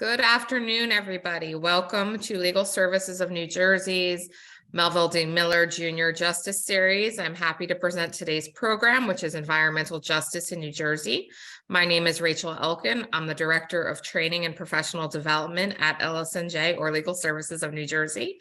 Good afternoon, everybody. Welcome to Legal Services of New Jersey's Melville D. Miller Jr. Justice Series. I'm happy to present today's program, which is Environmental Justice in New Jersey. My name is Rachel Elkin. I'm the Director of Training and Professional Development at LSNJ, or Legal Services of New Jersey.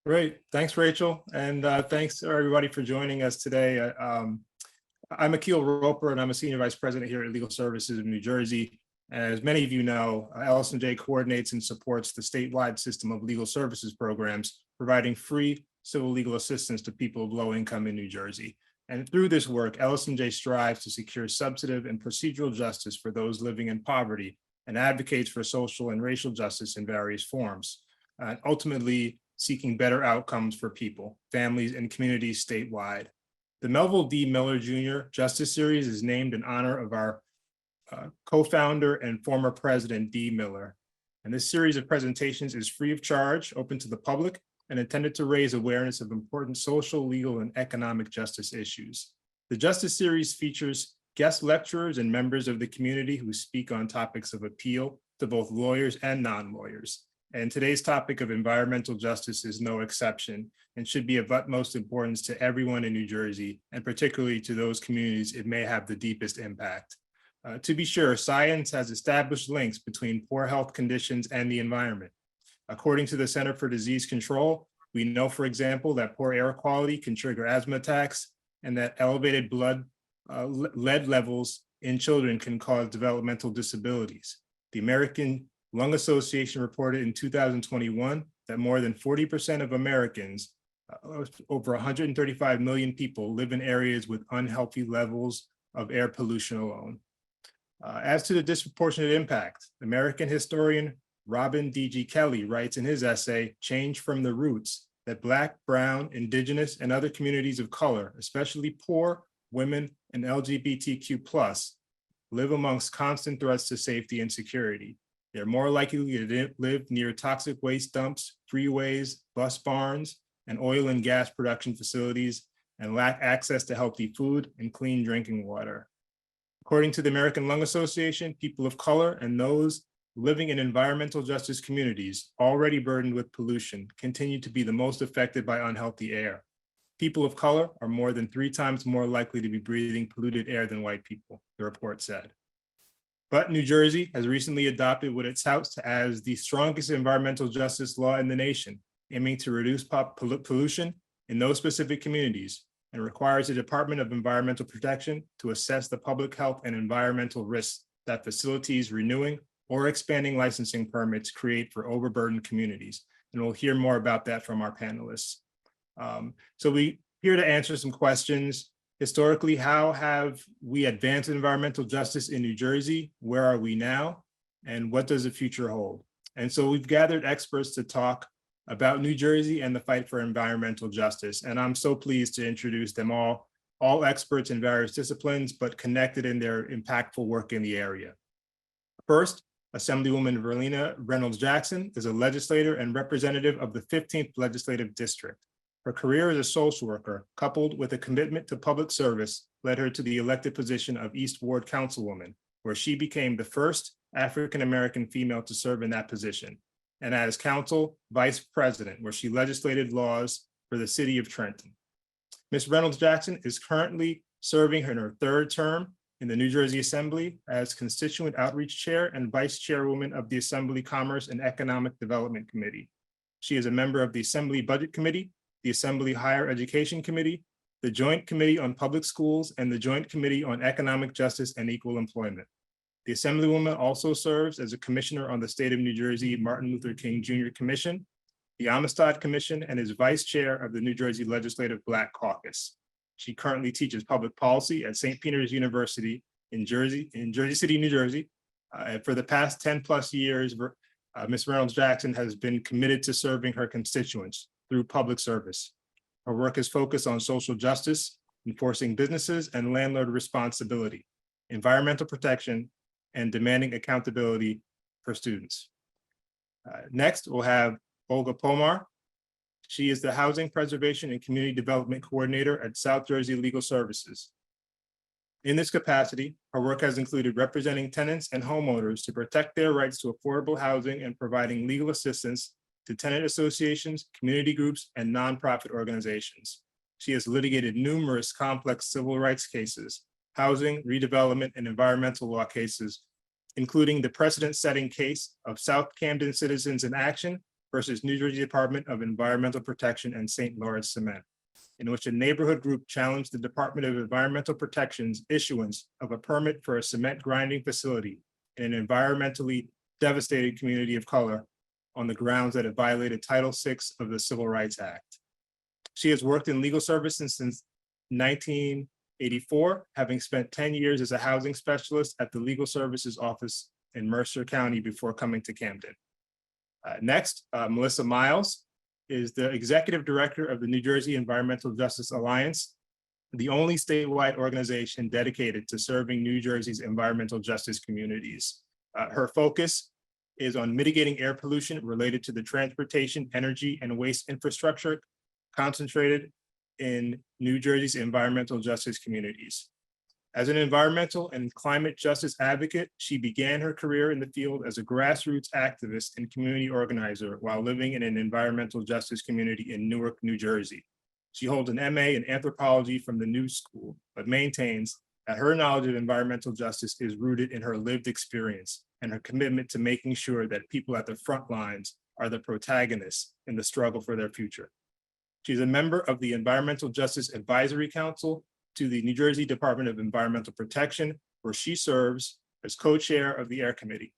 Great. Thanks, Rachel. And thanks everybody for joining us today. I'm Akil Roper, and I'm a Senior Vice President here at Legal Services of New Jersey. As many of you know, LSNJ coordinates and supports the statewide system of legal services programs, providing free civil legal assistance to people of low income in New Jersey. And through this work, LSNJ strives to secure substantive and procedural justice for those living in poverty and advocates for social and racial justice in various forms, and ultimately seeking better outcomes for people, families, and communities statewide. The Melville D. Miller Jr. Justice Series is named in honor of our co-founder and former president, D. Miller. And this series of presentations is free of charge, open to the public, and intended to raise awareness of important social, legal, and economic justice issues. The Justice Series features guest lecturers and members of the community who speak on topics of appeal to both lawyers and non-lawyers. And today's topic of environmental justice is no exception and should be of utmost importance to everyone in New Jersey, and particularly to those communities it may have the deepest impact. To be sure, science has established links between poor health conditions and the environment. According to the Center for Disease Control, we know, for example, that poor air quality can trigger asthma attacks and that elevated lead levels in children can cause developmental disabilities. The American Lung Association reported in 2021 that more than 40% of Americans, over 135 million people, live in areas with unhealthy levels of air pollution alone. As to the disproportionate impact, American historian Robin D.G. Kelly writes in his essay, Change from the Roots, that Black, Brown, Indigenous, and other communities of color, especially poor, women, and LGBTQ+, live amongst constant threats to safety and security. They're more likely to live near toxic waste dumps, freeways, bus barns, and oil and gas production facilities, and lack access to healthy food and clean drinking water. According to the American Lung Association, people of color and those living in environmental justice communities already burdened with pollution continue to be the most affected by unhealthy air. People of color are more than 3 times more likely to be breathing polluted air than white people, the report said. But New Jersey has recently adopted what it touts as the strongest environmental justice law in the nation, aiming to reduce pollution in those specific communities, and requires the Department of Environmental Protection to assess the public health and environmental risks that facilities renewing or expanding licensing permits create for overburdened communities. And we'll hear more about that from our panelists. So we're here to answer some questions. Historically, how have we advanced environmental justice in New Jersey? Where are we now? And what does the future hold? And so we've gathered experts to talk about New Jersey and the fight for environmental justice. And I'm so pleased to introduce them all experts in various disciplines, but connected in their impactful work in the area. First, Assemblywoman Verlina Reynolds-Jackson is a legislator and representative of the 15th Legislative District. Her career as a social worker, coupled with a commitment to public service, led her to the elected position of East Ward Councilwoman, where she became the first African-American female to serve in that position, and as council vice president, where she legislated laws for the city of Trenton. Ms. Reynolds-Jackson is currently serving in her 3rd term in the New Jersey Assembly as Constituent Outreach Chair and Vice Chairwoman of the Assembly Commerce and Economic Development Committee. She is a member of the Assembly Budget Committee, the Assembly Higher Education Committee, the Joint Committee on Public Schools, and the Joint Committee on Economic Justice and Equal Employment. The Assemblywoman also serves as a commissioner on the State of New Jersey Martin Luther King Jr. Commission, the Amistad Commission, and is vice chair of the New Jersey Legislative Black Caucus. She currently teaches public policy at St. Peter's University in Jersey City, New Jersey. For the past 10+ years, Ms. Reynolds-Jackson has been committed to serving her constituents through public service. Her work is focused on social justice, enforcing businesses and landlord responsibility, environmental protection, and demanding accountability for students. Next, we'll have Olga Pomar. She is the Housing Preservation and Community Development Coordinator at South Jersey Legal Services. In this capacity, her work has included representing tenants and homeowners to protect their rights to affordable housing and providing legal assistance to tenant associations, community groups, and nonprofit organizations. She has litigated numerous complex civil rights cases, housing, redevelopment, and environmental law cases, including the precedent-setting case of South Camden Citizens in Action versus New Jersey Department of Environmental Protection and St. Lawrence Cement, in which a neighborhood group challenged the Department of Environmental Protection's issuance of a permit for a cement grinding facility in an environmentally devastated community of color on the grounds that it violated Title VI of the Civil Rights Act. She has worked in legal services since 1984, having spent 10 years as a housing specialist at the Legal Services Office in Mercer County before coming to Camden. Next, Melissa Miles is the Executive Director of the New Jersey Environmental Justice Alliance, the only statewide organization dedicated to serving New Jersey's environmental justice communities. Her focus is on mitigating air pollution related to the transportation, energy, and waste infrastructure concentrated in New Jersey's environmental justice communities. As an environmental and climate justice advocate, she began her career in the field as a grassroots activist and community organizer while living in an environmental justice community in Newark, New Jersey. She holds an MA in anthropology from the New School, but maintains that her knowledge of environmental justice is rooted in her lived experience and her commitment to making sure that people at the front lines are the protagonists in the struggle for their future. She's a member of the Environmental Justice Advisory Council to the New Jersey Department of Environmental Protection, where she serves as co-chair of the Air Committee.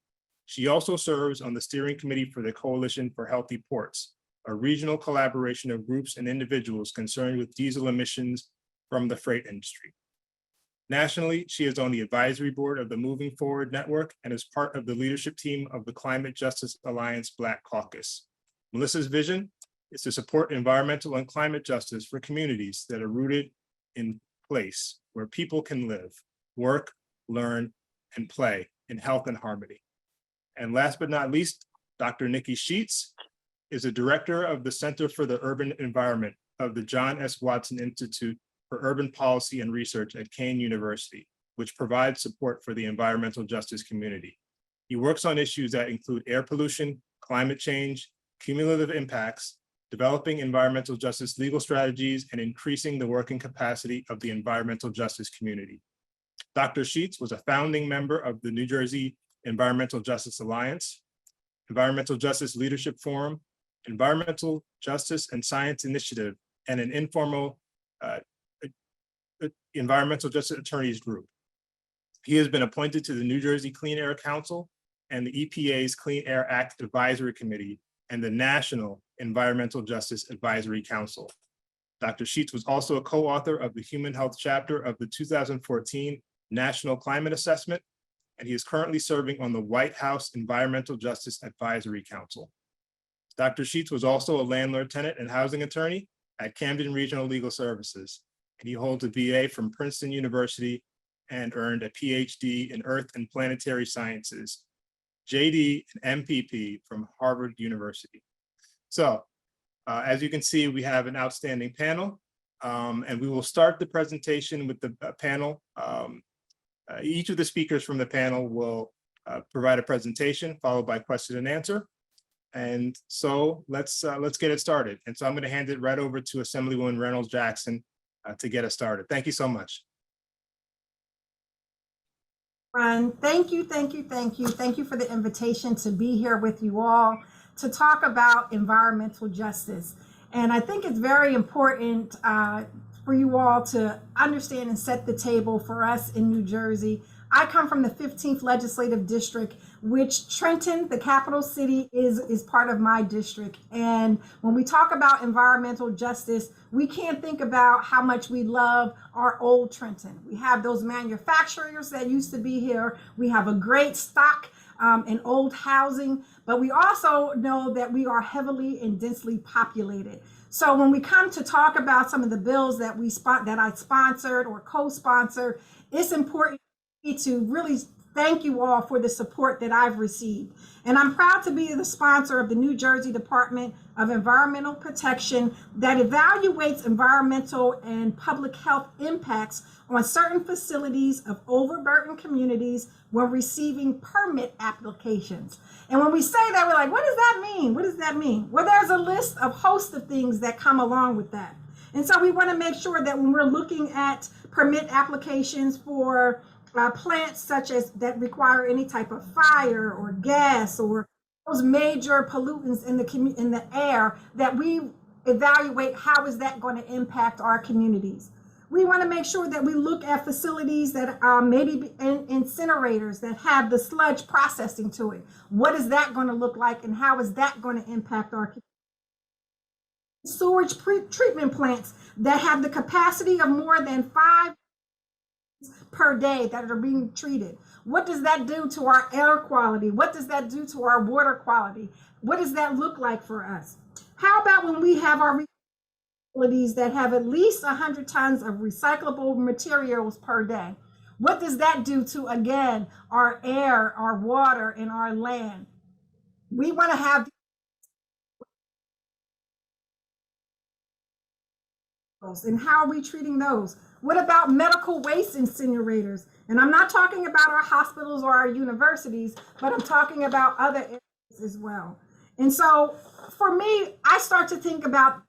She also serves on the steering committee for the Coalition for Healthy Ports, a regional collaboration of groups and individuals concerned with diesel emissions from the freight industry. Nationally, she is on the advisory board of the Moving Forward Network and is part of the leadership team of the Climate Justice Alliance Black Caucus. Melissa's vision is to support environmental and climate justice for communities that are rooted in place where people can live, work, learn, and play in health and harmony. And last but not least, Dr. Nicky Sheats is the director of the Center for the Urban Environment of the John S. Watson Institute for Urban Policy and Research at Kean University, which provides support for the environmental justice community. He works on issues that include air pollution, climate change, cumulative impacts, developing environmental justice legal strategies, and increasing the working capacity of the environmental justice community. Dr. Sheats was a founding member of the New Jersey Environmental Justice Alliance, Environmental Justice Leadership Forum, Environmental Justice and Science Initiative, and an informal environmental justice attorneys group. He has been appointed to the New Jersey Clean Air Council and the EPA's Clean Air Act Advisory Committee and the National Environmental Justice Advisory Council. Dr. Sheats was also a co-author of the Human Health chapter of the 2014 National Climate Assessment, and he is currently serving on the White House Environmental Justice Advisory Council. Dr. Sheats was also a landlord, tenant, and housing attorney at Camden Regional Legal Services, and he holds a BA from Princeton University and earned a PhD in Earth and Planetary Sciences, JD and MPP from Harvard University. So as you can see, we have an outstanding panel, and we will start the presentation with the panel. Each of the speakers from the panel will provide a presentation followed by question and answer. And so let's get it started. And so I'm going to hand it right over to Assemblywoman Reynolds-Jackson to get us started. Thank you so much. Ron, thank you for the invitation to be here with you all to talk about environmental justice. And I think it's very important for you all to understand and set the table for us in New Jersey. I come from the 15th Legislative District, which Trenton, the capital city, is part of my district. And when we talk about environmental justice, we can't think about how much we love our old Trenton. We have those manufacturers that used to be here. We have a great stock in old housing, but we also know that we are heavily and densely populated. So when we come to talk about some of the bills that I sponsored or co-sponsored, it's important to really thank you all for the support that I've received. And I'm proud to be the sponsor of the New Jersey Department of Environmental Protection that evaluates environmental and public health impacts on certain facilities of overburdened communities when receiving permit applications. And when we say that, we're like, what does that mean? What does that mean? Well, there's a list of host of things that come along with that. And so we want to make sure that when we're looking at permit applications for plants such as that require any type of fire or gas or those major pollutants in the air, that we evaluate how is that going to impact our communities. We want to make sure that we look at facilities that maybe incinerators that have the sludge processing to it. What is that going to look like, and how is that going to impact our community? Sewage treatment plants that have the capacity of more than 5 per day that are being treated. What does that do to our air quality? What does that do to our water quality? What does that look like for us? How about when we have our facilities that have at least 100 tons of recyclable materials per day? What does that do to, again, our air, our water, and our land? We want to have, and how are we treating those? What about medical waste incinerators? And I'm not talking about our hospitals or our universities, but I'm talking about other areas as well. And so for me, I start to think about,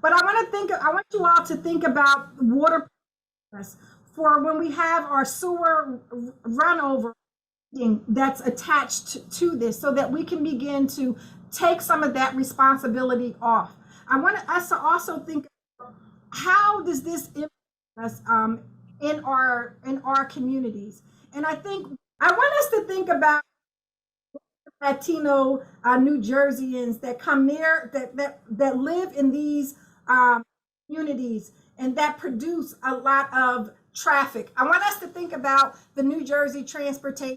but I want you all to think about water for when we have our sewer runover that's attached to this, so that we can begin to take some of that responsibility off. I want us to also think, how does this impact us in our communities? And I want us to think about Latino New Jerseyans that come near, that live in these communities and that produce a lot of traffic. I want us to think about the New Jersey transportation.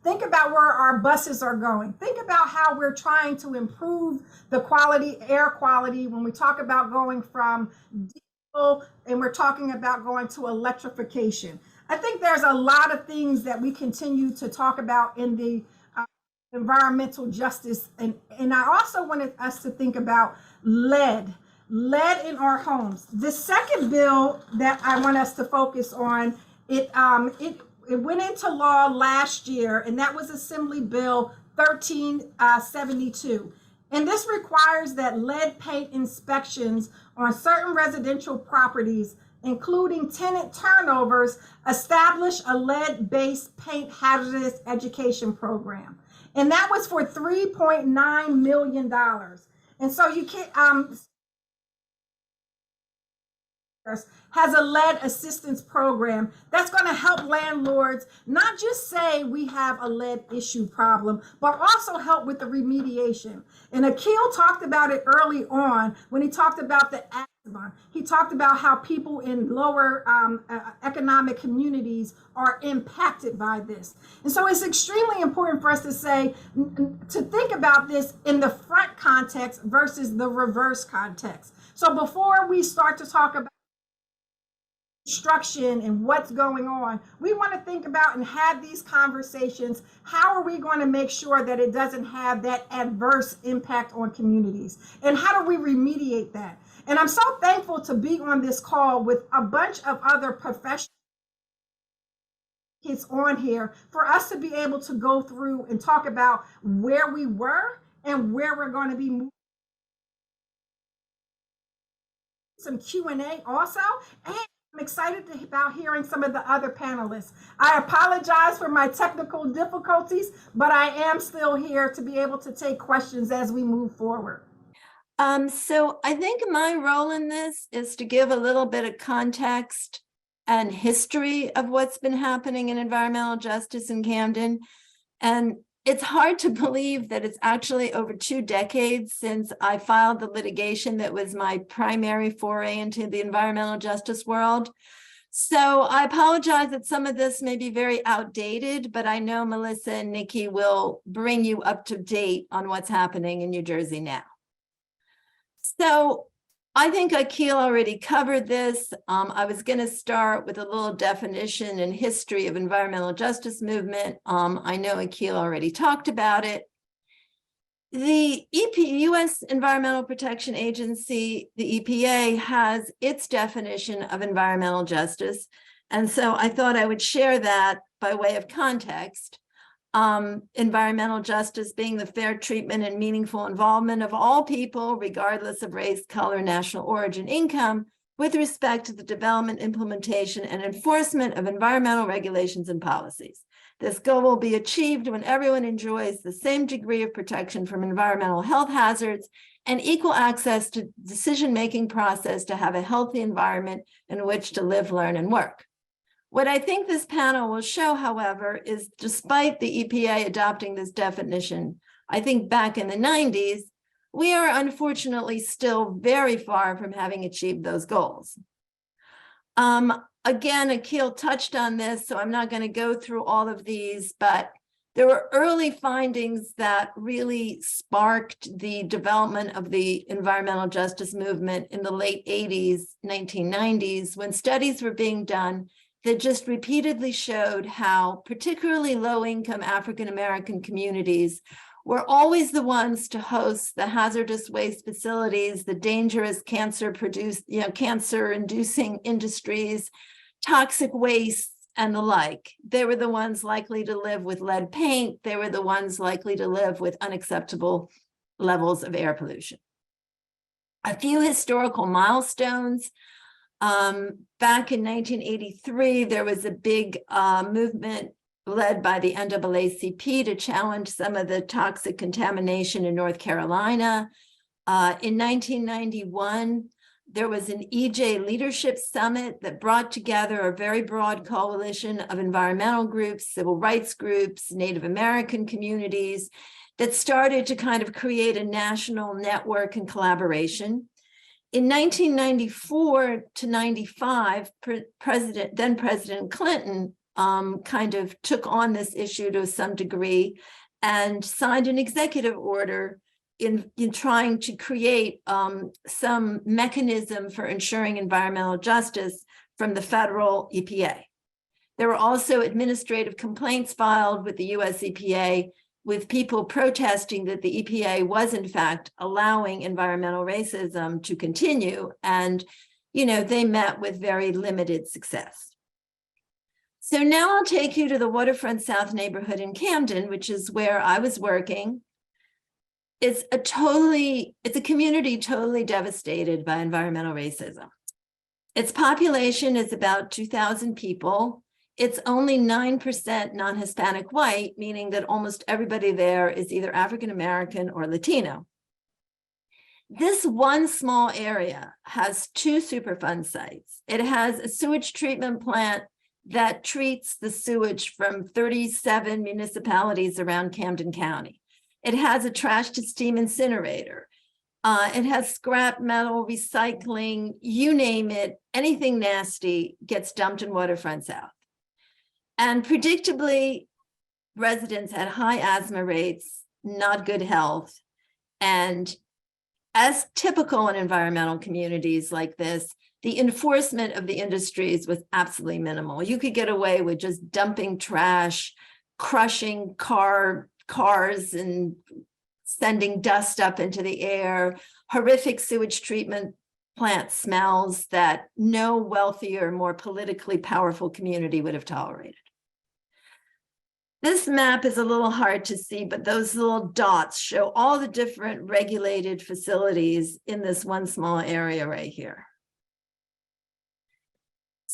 Think about where our buses are going. Think about how we're trying to improve the quality, air quality, when we talk about going from diesel and we're talking about going to electrification. I think there's a lot of things that we continue to talk about in the environmental justice. And I also wanted us to think about lead in our homes. The second bill that I want us to focus on, it went into law last year, and that was Assembly Bill 1372. And this requires that lead paint inspections on certain residential properties, including tenant turnovers, establish a lead-based paint hazardous education program. And that was for $3.9 million. And so you can't, has a lead assistance program that's going to help landlords not just say we have a lead issue problem, but also help with the remediation. And Akil talked about it early on when he talked about the asthma. He talked about how people in lower economic communities are impacted by this. And so it's extremely important for us to say, to think about this in the front context versus the reverse context. So before we start to talk about construction and what's going on, we want to think about and have these conversations. How are we going to make sure that it doesn't have that adverse impact on communities? And how do we remediate that? And I'm so thankful to be on this call with a bunch of other professionals on here for us to be able to go through and talk about where we were and where we're going to be moving. Some Q&A also, and I'm excited about hearing some of the other panelists. I apologize for my technical difficulties, but I am still here to be able to take questions as we move forward. So I think my role in this is to give a little bit of context and history of what's been happening in environmental justice in Camden. And it's hard to believe that it's actually over 2 decades since I filed the litigation that was my primary foray into the environmental justice world. So I apologize that some of this may be very outdated, but I know Melissa and Nicky will bring you up to date on what's happening in New Jersey now. So I think Akil already covered this. I was going to start with a little definition and history of environmental justice movement. I know Akil already talked about it. The U.S. Environmental Protection Agency, the EPA, has its definition of environmental justice. And so I thought I would share that by way of context. Environmental justice being the fair treatment and meaningful involvement of all people, regardless of race, color, national origin, income, with respect to the development, implementation, and enforcement of environmental regulations and policies. This goal will be achieved when everyone enjoys the same degree of protection from environmental health hazards and equal access to decision-making process to have a healthy environment in which to live, learn, and work. What I think this panel will show, however, is despite the EPA adopting this definition, I think back in the 90s, we are unfortunately still very far from having achieved those goals. Again, Akil touched on this, so I'm not going to go through all of these, but there were early findings that really sparked the development of the environmental justice movement in the late 80s, 1990s, when studies were being done that just repeatedly showed how particularly low-income African-American communities were always the ones to host the hazardous waste facilities, the dangerous cancer-inducing industries, toxic waste, and the like. They were the ones likely to live with lead paint. They were the ones likely to live with unacceptable levels of air pollution. A few historical milestones. Back in 1983, there was a big movement led by the NAACP to challenge some of the toxic contamination in North Carolina. In 1991, there was an EJ Leadership Summit that brought together a very broad coalition of environmental groups, civil rights groups, Native American communities that started to kind of create a national network and collaboration. In 1994 to 95, then President Clinton kind of took on this issue to some degree and signed an executive order in trying to create some mechanism for ensuring environmental justice from the federal EPA. There were also administrative complaints filed with the US EPA with people protesting that the EPA was in fact allowing environmental racism to continue, and they met with very limited success. So now I'll take you to the Waterfront South neighborhood in Camden, which is where I was working. It's a community totally devastated by environmental racism. Its population is about 2,000 people. It's only 9% non-Hispanic white, meaning that almost everybody there is either African-American or Latino. This one small area has 2 Superfund sites. It has a sewage treatment plant that treats the sewage from 37 municipalities around Camden County. It has a trash to steam incinerator. It has scrap metal, recycling, you name it, anything nasty gets dumped in Waterfront South. And predictably, residents had high asthma rates, not good health. And as typical in environmental communities like this, the enforcement of the industries was absolutely minimal. You could get away with just dumping trash, crushing cars and sending dust up into the air, horrific sewage treatment plant smells that no wealthier, more politically powerful community would have tolerated. This map is a little hard to see, but those little dots show all the different regulated facilities in this one small area right here.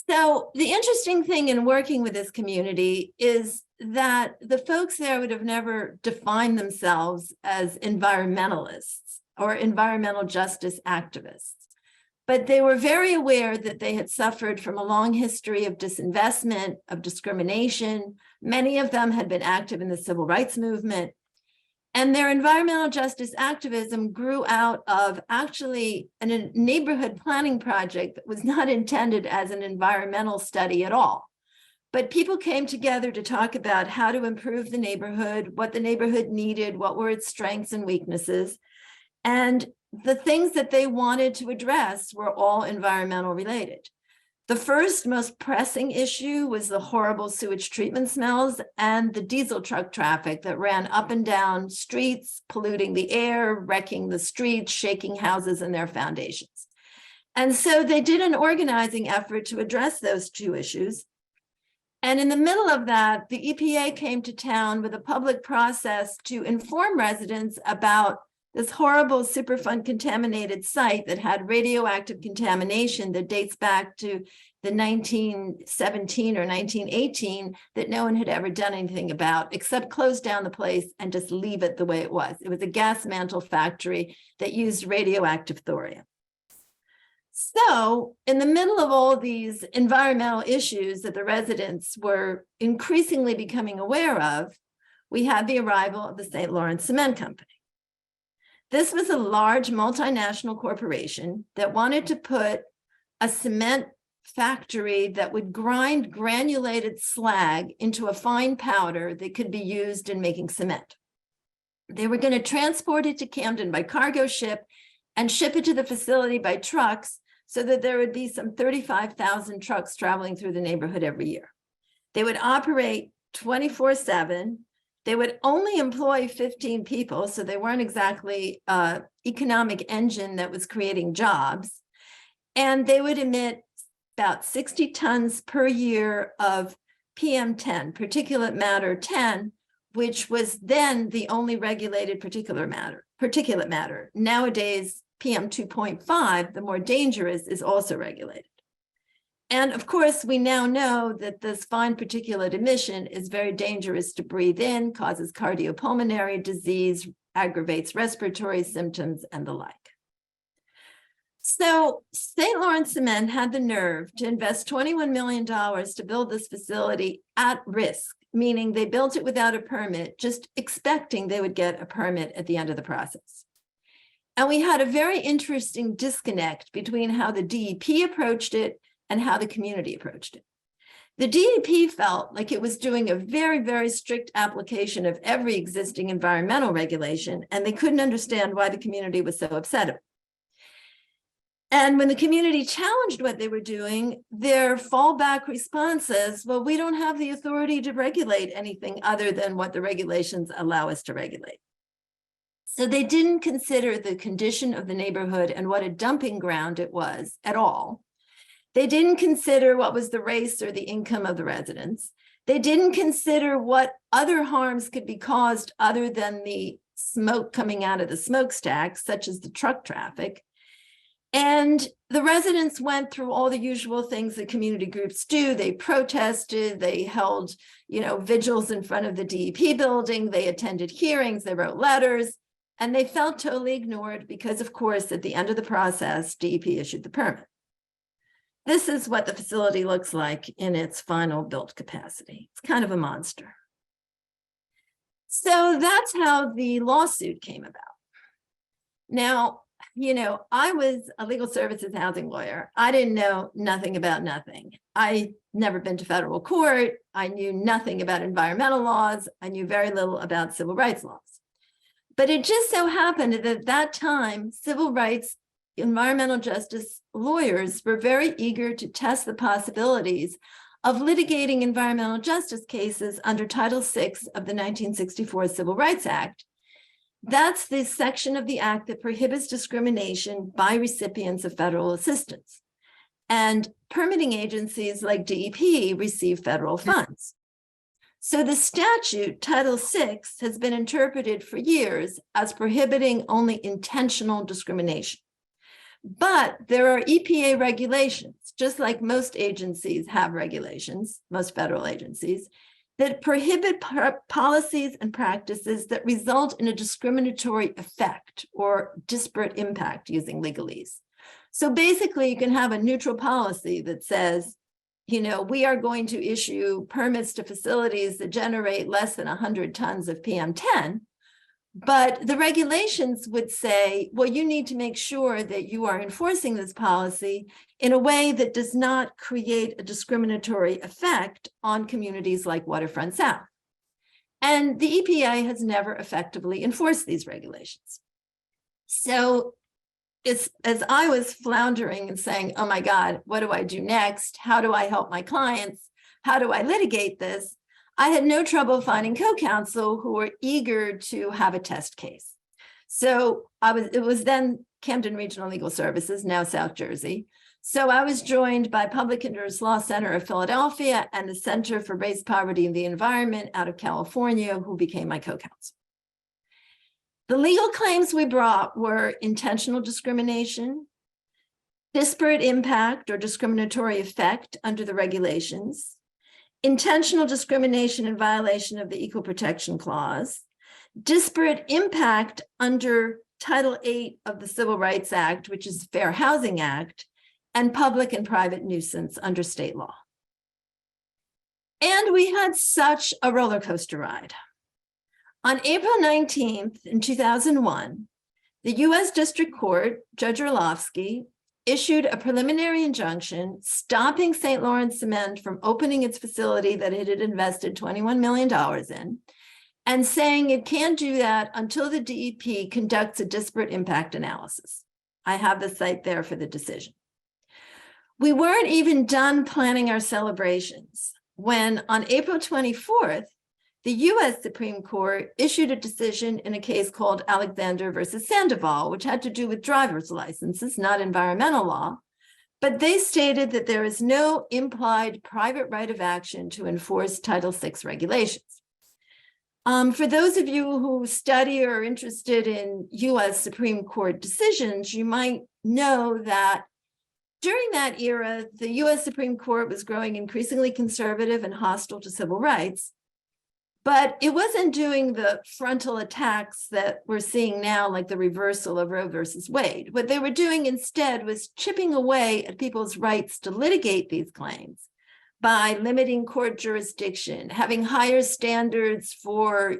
So the interesting thing in working with this community is that the folks there would have never defined themselves as environmentalists or environmental justice activists, but they were very aware that they had suffered from a long history of disinvestment, of discrimination. Many of them had been active in the civil rights movement, and their environmental justice activism grew out of actually a neighborhood planning project that was not intended as an environmental study at all. But people came together to talk about how to improve the neighborhood, what the neighborhood needed, what were its strengths and weaknesses. And the things that they wanted to address were all environmental related. The first most pressing issue was the horrible sewage treatment smells and the diesel truck traffic that ran up and down streets, polluting the air, wrecking the streets, shaking houses and their foundations. And so they did an organizing effort to address those two issues. And in the middle of that, the EPA came to town with a public process to inform residents about this horrible Superfund contaminated site that had radioactive contamination that dates back to the 1917 or 1918 that no one had ever done anything about except close down the place and just leave it the way it was. It was a gas mantle factory that used radioactive thorium. So in the middle of all these environmental issues that the residents were increasingly becoming aware of, we had the arrival of the St. Lawrence Cement Company. This was a large multinational corporation that wanted to put a cement factory that would grind granulated slag into a fine powder that could be used in making cement. They were going to transport it to Camden by cargo ship and ship it to the facility by trucks so that there would be some 35,000 trucks traveling through the neighborhood every year. They would operate 24/7. They would only employ 15 people, so they weren't exactly an economic engine that was creating jobs. And they would emit about 60 tons per year of PM10, particulate matter 10, which was then the only regulated particulate matter. Nowadays, PM 2.5, the more dangerous, is also regulated. And of course, we now know that this fine particulate emission is very dangerous to breathe in, causes cardiopulmonary disease, aggravates respiratory symptoms, and the like. So St. Lawrence Cement had the nerve to invest $21 million to build this facility at risk, meaning they built it without a permit, just expecting they would get a permit at the end of the process. And we had a very interesting disconnect between how the DEP approached it and how the community approached it. The DEP felt like it was doing a very, very strict application of every existing environmental regulation, and they couldn't understand why the community was so upset about it. And when the community challenged what they were doing, their fallback response is, well, we don't have the authority to regulate anything other than what the regulations allow us to regulate. So they didn't consider the condition of the neighborhood and what a dumping ground it was at all. They didn't consider what was the race or the income of the residents. They didn't consider what other harms could be caused other than the smoke coming out of the smokestacks, such as the truck traffic. And the residents went through all the usual things that community groups do. They protested, they held, vigils in front of the DEP building, they attended hearings, they wrote letters, and they felt totally ignored because, of course, at the end of the process, DEP issued the permit. This is what the facility looks like in its final built capacity. It's kind of a monster. So that's how the lawsuit came about. Now, I was a legal services housing lawyer. I didn't know nothing about nothing. I never been to federal court. I knew nothing about environmental laws. I knew very little about civil rights laws. But it just so happened that at that time, civil rights, environmental justice lawyers were very eager to test the possibilities of litigating environmental justice cases under Title VI of the 1964 Civil Rights Act. That's the section of the act that prohibits discrimination by recipients of federal assistance. And permitting agencies like DEP receive federal funds. So the statute, Title VI, has been interpreted for years as prohibiting only intentional discrimination. But there are EPA regulations, just like most agencies have regulations, most federal agencies, that prohibit policies and practices that result in a discriminatory effect or disparate impact, using legalese. So basically, you can have a neutral policy that says, we are going to issue permits to facilities that generate less than 100 tons of PM10, but the regulations would say, well, you need to make sure that you are enforcing this policy in a way that does not create a discriminatory effect on communities like Waterfront South. And the EPA has never effectively enforced these regulations. So as I was floundering and saying, oh my God, what do I do next? How do I help my clients? How do I litigate this? I had no trouble finding co-counsel who were eager to have a test case. So it was then Camden Regional Legal Services, now South Jersey. So I was joined by Public Interest Law Center of Philadelphia and the Center for Race, Poverty, and the Environment out of California, who became my co-counsel. The legal claims we brought were intentional discrimination, disparate impact or discriminatory effect under the regulations, intentional discrimination in violation of the Equal Protection Clause, disparate impact under Title VIII of the Civil Rights Act, which is Fair Housing Act, and public and private nuisance under state law. And we had such a roller coaster ride. On April 19th, in 2001, the U.S. District Court, Judge Orlovsky, issued a preliminary injunction stopping St. Lawrence Cement from opening its facility that it had invested $21 million in, and saying it can't do that until the DEP conducts a disparate impact analysis. I have the site there for the decision. We weren't even done planning our celebrations when on April 24th, the U.S. Supreme Court issued a decision in a case called Alexander versus Sandoval, which had to do with driver's licenses, not environmental law. But they stated that there is no implied private right of action to enforce Title VI regulations. For those of you who study or are interested in U.S. Supreme Court decisions, you might know that during that era, the U.S. Supreme Court was growing increasingly conservative and hostile to civil rights. But it wasn't doing the frontal attacks that we're seeing now, like the reversal of Roe versus Wade. What they were doing instead was chipping away at people's rights to litigate these claims by limiting court jurisdiction, having higher standards for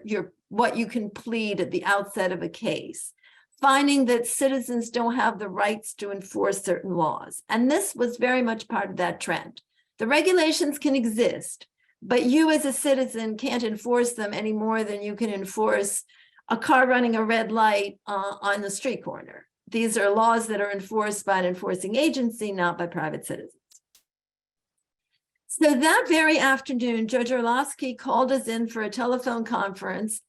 what you can plead at the outset of a case, finding that citizens don't have the rights to enforce certain laws. And this was very much part of that trend. The regulations can exist, but you as a citizen can't enforce them any more than you can enforce a car running a red light on the street corner. These are laws that are enforced by an enforcing agency, not by private citizens. So that very afternoon, Judge Orlovsky called us in for a telephone conference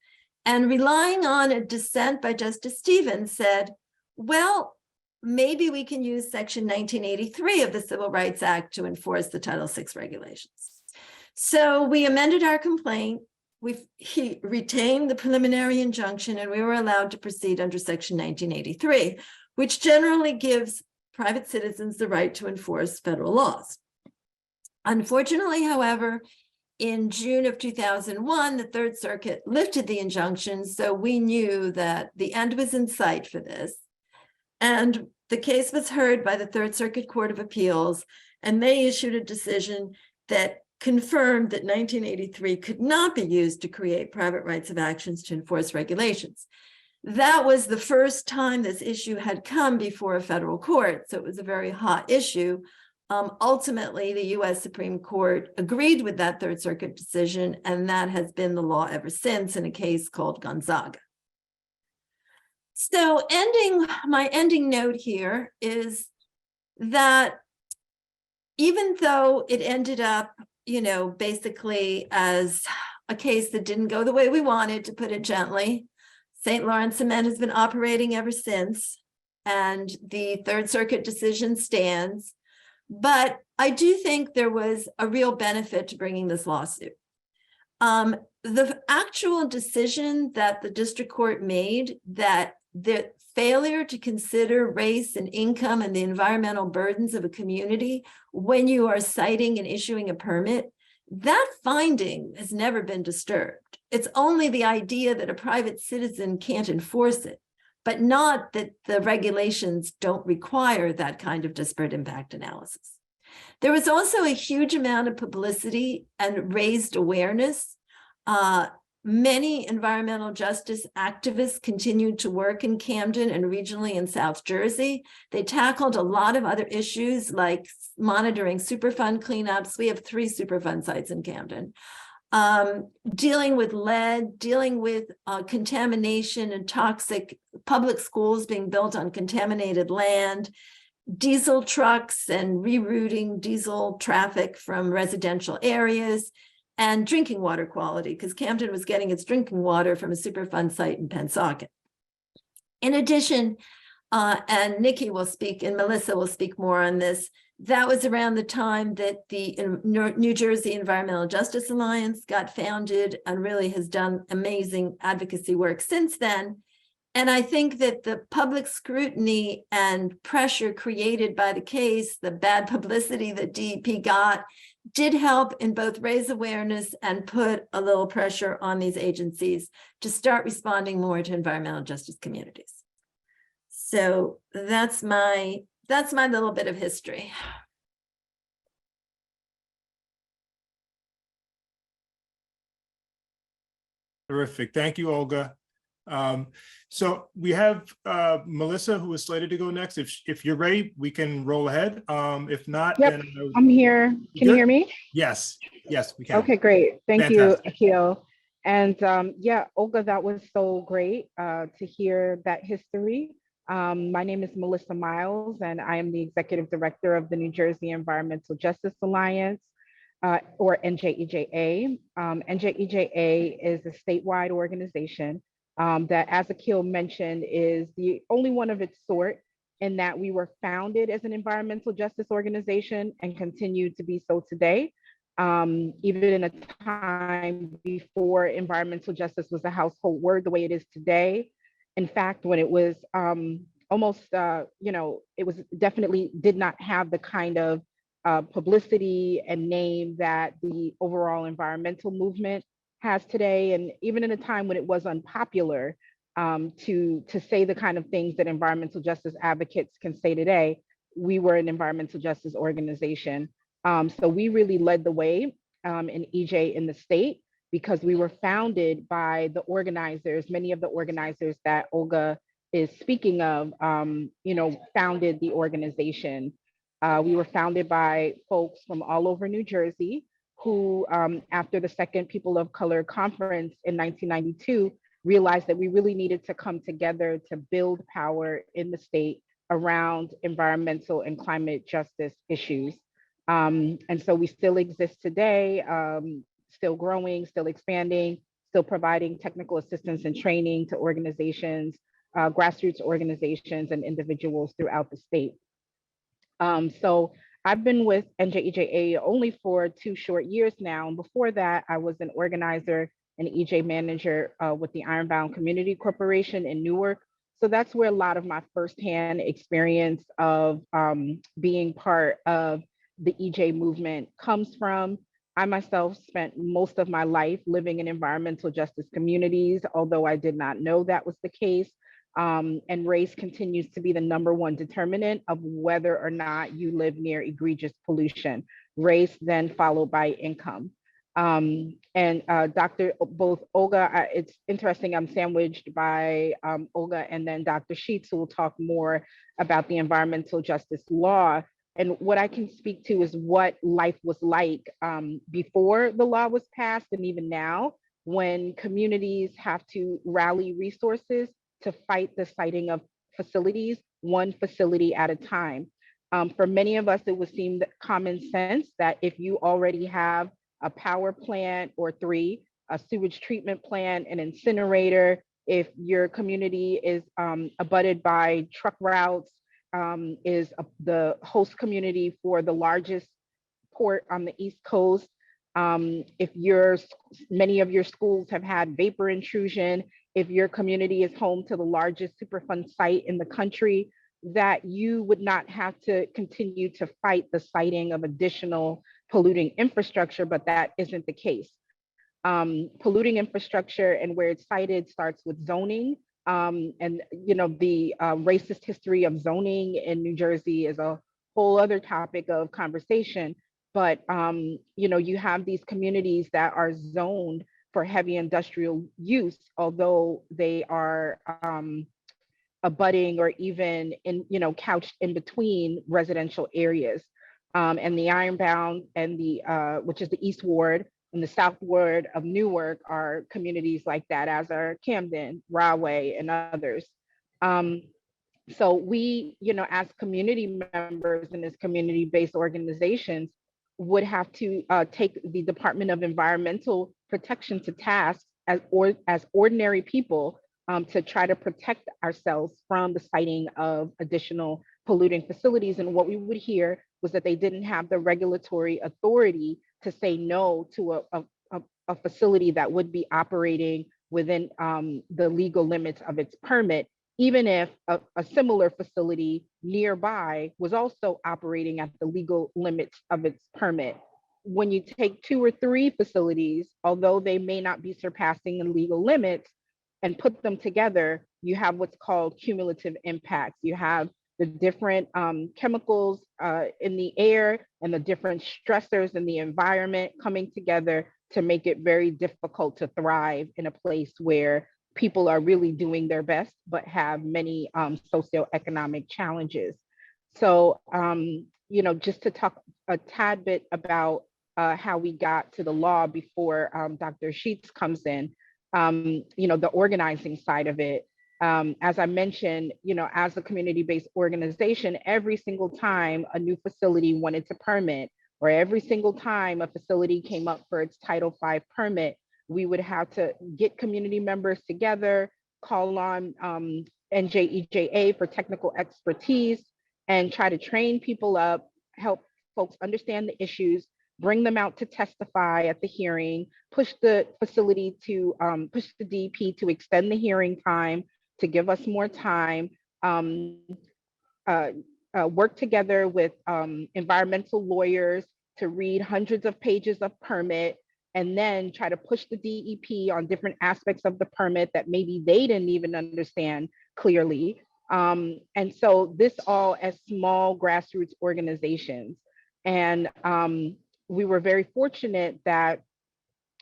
and, relying on a dissent by Justice Stevens, said, well, maybe we can use Section 1983 of the Civil Rights Act to enforce the Title VI regulations. So we amended our complaint. He retained the preliminary injunction, and we were allowed to proceed under Section 1983, which generally gives private citizens the right to enforce federal laws. Unfortunately, however, in June of 2001, the Third Circuit lifted the injunction, so we knew that the end was in sight for this. And the case was heard by the Third Circuit Court of Appeals, and they issued a decision that confirmed that 1983 could not be used to create private rights of actions to enforce regulations. That was the first time this issue had come before a federal court, so it was a very hot issue. Ultimately, the U.S. Supreme Court agreed with that Third Circuit decision, and that has been the law ever since in a case called Gonzaga. So my ending note here is that even though it ended up, basically as a case that didn't go the way we wanted, to put it gently, St. Lawrence Cement has been operating ever since, and the Third Circuit decision stands. But I do think there was a real benefit to bringing this lawsuit. The actual decision that the district court made, that the failure to consider race and income and the environmental burdens of a community when you are citing and issuing a permit, that finding has never been disturbed. It's only the idea that a private citizen can't enforce it, but not that the regulations don't require that kind of disparate impact analysis. There was also a huge amount of publicity and raised awareness. Many environmental justice activists continued to work in Camden and regionally in South Jersey. They tackled a lot of other issues like monitoring Superfund cleanups. We have 3 Superfund sites in Camden. dealing with lead, dealing with contamination and toxic public schools being built on contaminated land, diesel trucks and rerouting diesel traffic from residential areas, and drinking water quality, because Camden was getting its drinking water from a Superfund site in Pennsauken. In addition, and Nicky will speak and Melissa will speak more on this, that was around the time that the New Jersey Environmental Justice Alliance got founded and really has done amazing advocacy work since then. And I think that the public scrutiny and pressure created by the case, the bad publicity that DEP got, did help in both raise awareness and put a little pressure on these agencies to start responding more to environmental justice communities. So that's my little bit of history. Terrific. Thank you, Olga. So we have Melissa, who is slated to go next. If you're ready, we can roll ahead. If not, Yep, then I'm here. Can you hear me? Yes, we can. Okay, great. Thank Fantastic. you, Akil. And yeah, Olga, that was so great to hear that history. My name is Melissa Miles, and I am the Executive Director of the New Jersey Environmental Justice Alliance, or NJEJA. NJEJA is a statewide organization that, as Akil mentioned, is the only one of its sort in that we were founded as an environmental justice organization and continue to be so today. Even in a time before environmental justice was a household word the way it is today. In fact, when it was almost, it was definitely did not have the kind of publicity and name that the overall environmental movement has today. And even in a time when it was unpopular to say the kind of things that environmental justice advocates can say today, we were an environmental justice organization. So we really led the way in EJ in the state, because we were founded by the organizers, many of the organizers that Olga is speaking of, founded the organization. We were founded by folks from all over New Jersey who, after the Second People of Color Conference in 1992, realized that we really needed to come together to build power in the state around environmental and climate justice issues. And so we still exist today, still growing, still expanding, still providing technical assistance and training to organizations, grassroots organizations and individuals throughout the state. So I've been with NJEJA only for 2 short years now. And before that, I was an organizer and EJ manager with the Ironbound Community Corporation in Newark. So that's where a lot of my firsthand experience of being part of the EJ movement comes from. I myself spent most of my life living in environmental justice communities, although I did not know that was the case. And race continues to be the #1 determinant of whether or not you live near egregious pollution. Race then followed by income. Both Olga, it's interesting, I'm sandwiched by Olga and then Dr. Sheats, who will talk more about the environmental justice law. And what I can speak to is what life was like before the law was passed, and even now, when communities have to rally resources to fight the siting of facilities, one facility at a time. For many of us, it would seem that common sense that if you already have a power plant or 3, a sewage treatment plant, an incinerator, if your community is abutted by truck routes, is the host community for the largest port on the East Coast, if many of your schools have had vapor intrusion, if your community is home to the largest Superfund site in the country, that you would not have to continue to fight the siting of additional polluting infrastructure, but that isn't the case. Polluting infrastructure and where it's sited starts with zoning. And the racist history of zoning in New Jersey is a whole other topic of conversation. But you have these communities that are zoned for heavy industrial use, although they are abutting or even couched in between residential areas. And the Ironbound and which is the East Ward, in the south ward of Newark are communities like that, as are Camden, Rahway, and others. So we, as community members and as community-based organizations would have to take the Department of Environmental Protection to task as ordinary people to try to protect ourselves from the siting of additional polluting facilities. And what we would hear was that they didn't have the regulatory authority to say no to a facility that would be operating within the legal limits of its permit, even if a similar facility nearby was also operating at the legal limits of its permit. When you take 2 or 3 facilities, although they may not be surpassing the legal limits, and put them together, you have what's called cumulative impacts. You have the different chemicals in the air and the different stressors in the environment coming together to make it very difficult to thrive in a place where people are really doing their best, but have many socioeconomic challenges. So, just to talk a tad bit about how we got to the law before Dr. Sheats comes in, the organizing side of it. As I mentioned, as a community-based organization, every single time a new facility wanted to permit, or every single time a facility came up for its Title V permit, we would have to get community members together, call on NJEJA for technical expertise, and try to train people up, help folks understand the issues, bring them out to testify at the hearing, push the facility to, push the DEP to extend the hearing time, to give us more time, work together with environmental lawyers to read hundreds of pages of permit, and then try to push the DEP on different aspects of the permit that maybe they didn't even understand clearly. And so this all as small grassroots organizations. And we were very fortunate that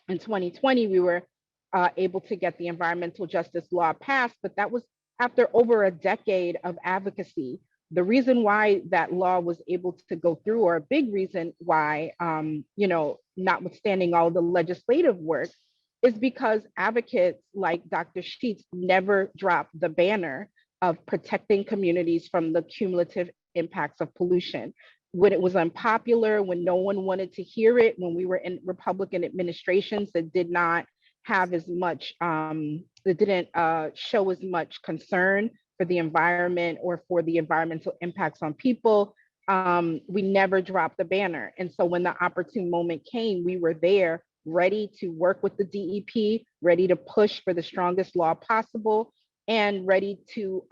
in 2020, we were able to get the environmental justice law passed, but that was after over a decade of advocacy. The reason why that law was able to go through, or a big reason why, notwithstanding all the legislative work, is because advocates like Dr. Sheats never dropped the banner of protecting communities from the cumulative impacts of pollution. When it was unpopular, when no one wanted to hear it, when we were in Republican administrations that did not have as much, that didn't show as much concern for the environment or for the environmental impacts on people, we never dropped the banner. And so when the opportune moment came, we were there, ready to work with the DEP, ready to push for the strongest law possible, and ready to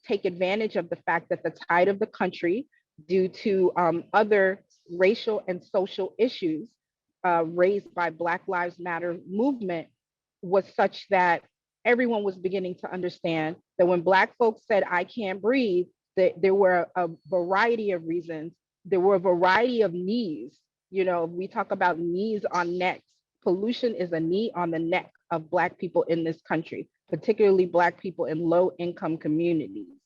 take advantage of the fact that the tide of the country, due to other racial and social issues raised by Black Lives Matter movement, was such that everyone was beginning to understand that when Black folks said, "I can't breathe," that there were a variety of reasons. There were a variety of knees. We talk about knees on necks. Pollution is a knee on the neck of Black people in this country, particularly Black people in low-income communities.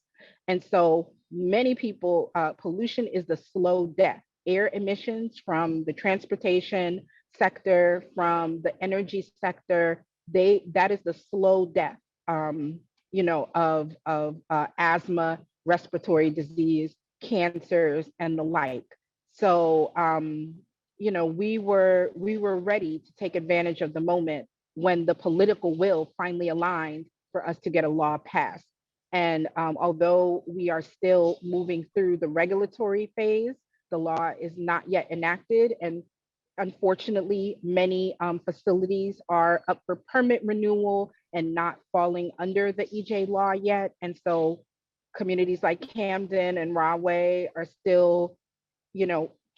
And so many people, pollution is the slow death. Air emissions from the transportation sector, from the energy sector, that is the slow death, of asthma, respiratory disease, cancers, and the like. So, we were ready to take advantage of the moment when the political will finally aligned for us to get a law passed. And although we are still moving through the regulatory phase, the law is not yet enacted. And unfortunately, many facilities are up for permit renewal and not falling under the EJ law yet. And so communities like Camden and Rahway are still,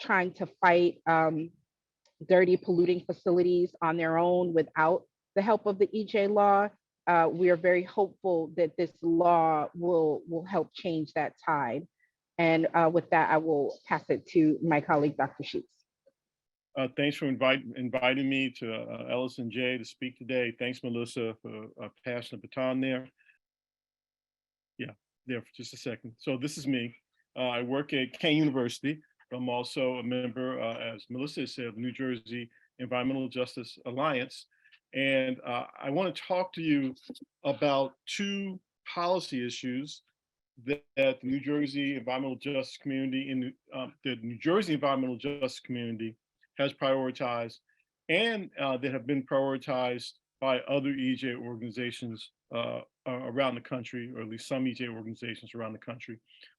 trying to fight dirty, polluting facilities on their own without the help of the EJ law. We are very hopeful that this law will help change that tide. And with that, I will pass it to my colleague, Dr. Sheats. Thanks for inviting me to LSNJ to speak today. Thanks, Melissa, for passing the baton there. Yeah, there for just a second. So this is me. I work at Kean University. I'm also a member, as Melissa said, of the New Jersey Environmental Justice Alliance. And I want to talk to you about two policy issues that the New Jersey environmental justice community in the New Jersey environmental justice community has prioritized, and that have been prioritized by other EJ organizations around the country, or at least some EJ organizations around the country.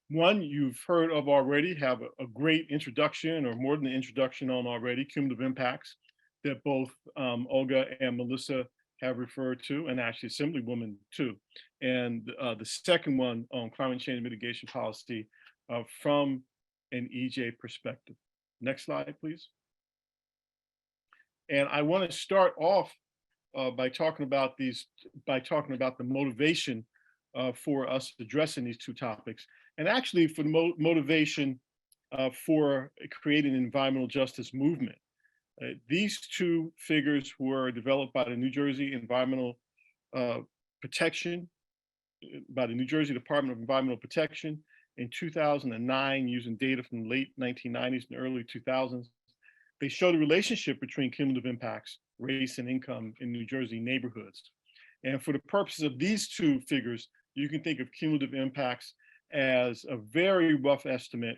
One you've heard of already, have a great introduction, or more than an introduction on already, cumulative impacts, that both Olga and Melissa have referred to, and actually Assemblywoman too. And the second one on climate change mitigation policy from an EJ perspective. Next slide, please. And I want to start off by talking about the motivation for us addressing these two topics, and actually for the motivation for creating an environmental justice movement. These two figures were developed by the New Jersey Environmental Protection, by the New Jersey Department of Environmental Protection in 2009, using data from the late 1990s and early 2000s. They show the relationship between cumulative impacts, race, and income in New Jersey neighborhoods. And for the purposes of these two figures, you can think of cumulative impacts as a very rough estimate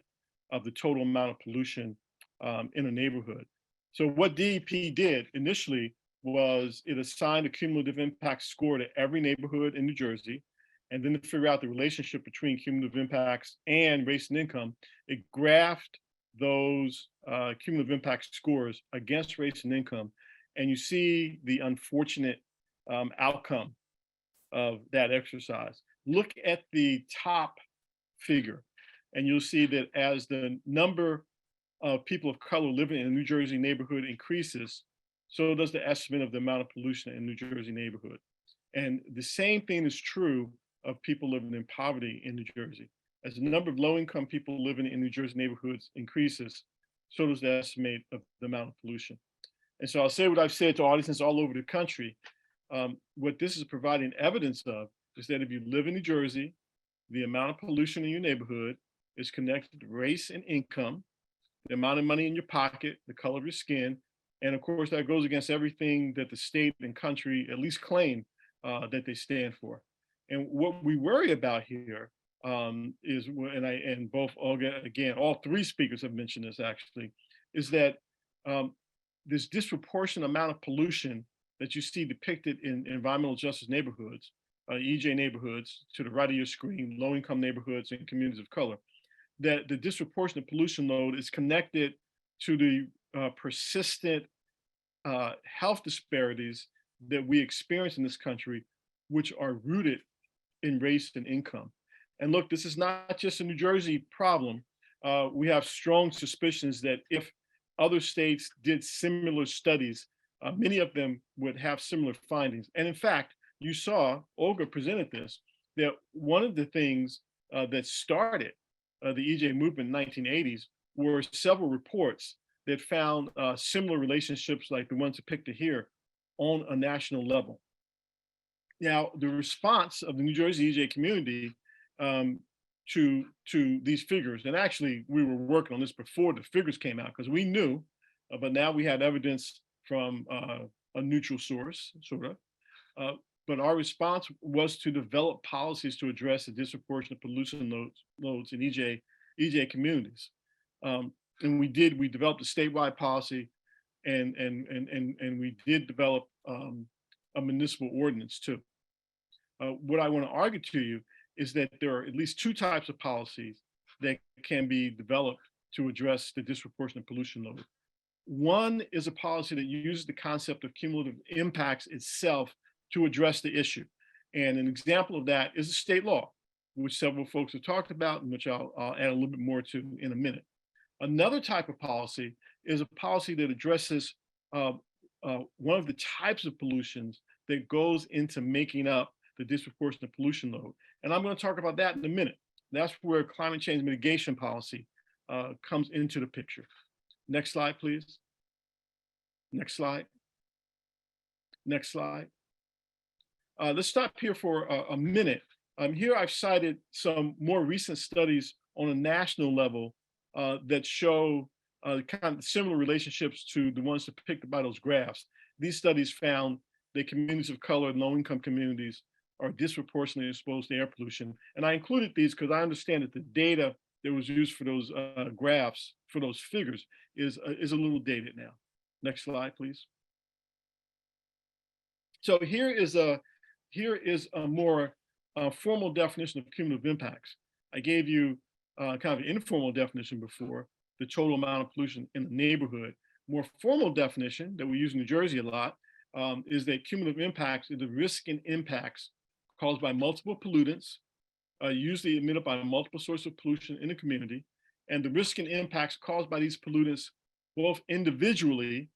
of the total amount of pollution in a neighborhood. So what DEP did initially was it assigned a cumulative impact score to every neighborhood in New Jersey. And then to figure out the relationship between cumulative impacts and race and income, it graphed those cumulative impact scores against race and income. And you see the unfortunate outcome of that exercise. Look at the top figure, and you'll see that as the number of people of color living in a New Jersey neighborhood increases, so does the estimate of the amount of pollution in New Jersey neighborhood. And the same thing is true of people living in poverty in New Jersey. As the number of low-income people living in New Jersey neighborhoods increases, so does the estimate of the amount of pollution. And so I'll say what I've said to audiences all over the country. What this is providing evidence of is that if you live in New Jersey, the amount of pollution in your neighborhood is connected to race and income, the amount of money in your pocket, the color of your skin, and of course that goes against everything that the state and country at least claim that they stand for. And what we worry about here is, and both Olga, again, all three speakers have mentioned this actually, is that this disproportionate amount of pollution that you see depicted in environmental justice neighborhoods, EJ neighborhoods, to the right of your screen, low-income neighborhoods and communities of color, that the disproportionate pollution load is connected to the persistent health disparities that we experience in this country, which are rooted in race and income. And look, this is not just a New Jersey problem. We have strong suspicions that if other states did similar studies, many of them would have similar findings. And in fact, you saw, Olga presented this, that one of the things that started the EJ movement in the 1980s were several reports that found similar relationships like the ones depicted here on a national level. Now, the response of the New Jersey EJ community to these figures, and actually we were working on this before the figures came out because we knew, but now we had evidence from a neutral source, sort of. But our response was to develop policies to address the disproportionate pollution loads in EJ communities. And we developed a statewide policy, and we did develop a municipal ordinance too. What I want to argue to you is that there are at least two types of policies that can be developed to address the disproportionate pollution load. One is a policy that uses the concept of cumulative impacts itself to address the issue. And an example of that is a state law, which several folks have talked about, and which I'll add a little bit more to in a minute. Another type of policy is a policy that addresses one of the types of pollutions that goes into making up the disproportionate pollution load. And I'm going to talk about that in a minute. That's where climate change mitigation policy comes into the picture. Next slide, please. Next slide. Next slide. Let's stop here for a minute. Here I've cited some more recent studies on a national level that show kind of similar relationships to the ones depicted by those graphs. These studies found that communities of color and low-income communities are disproportionately exposed to air pollution. And I included these because I understand that the data that was used for those graphs, for those figures, is a little dated now. Next slide, please. So here is a more formal definition of cumulative impacts. I gave you kind of an informal definition before, the total amount of pollution in the neighborhood. More formal definition that we use in New Jersey a lot is that cumulative impacts are the risk and impacts caused by multiple pollutants, usually emitted by multiple sources of pollution in a community, and the risk and impacts caused by these pollutants both individually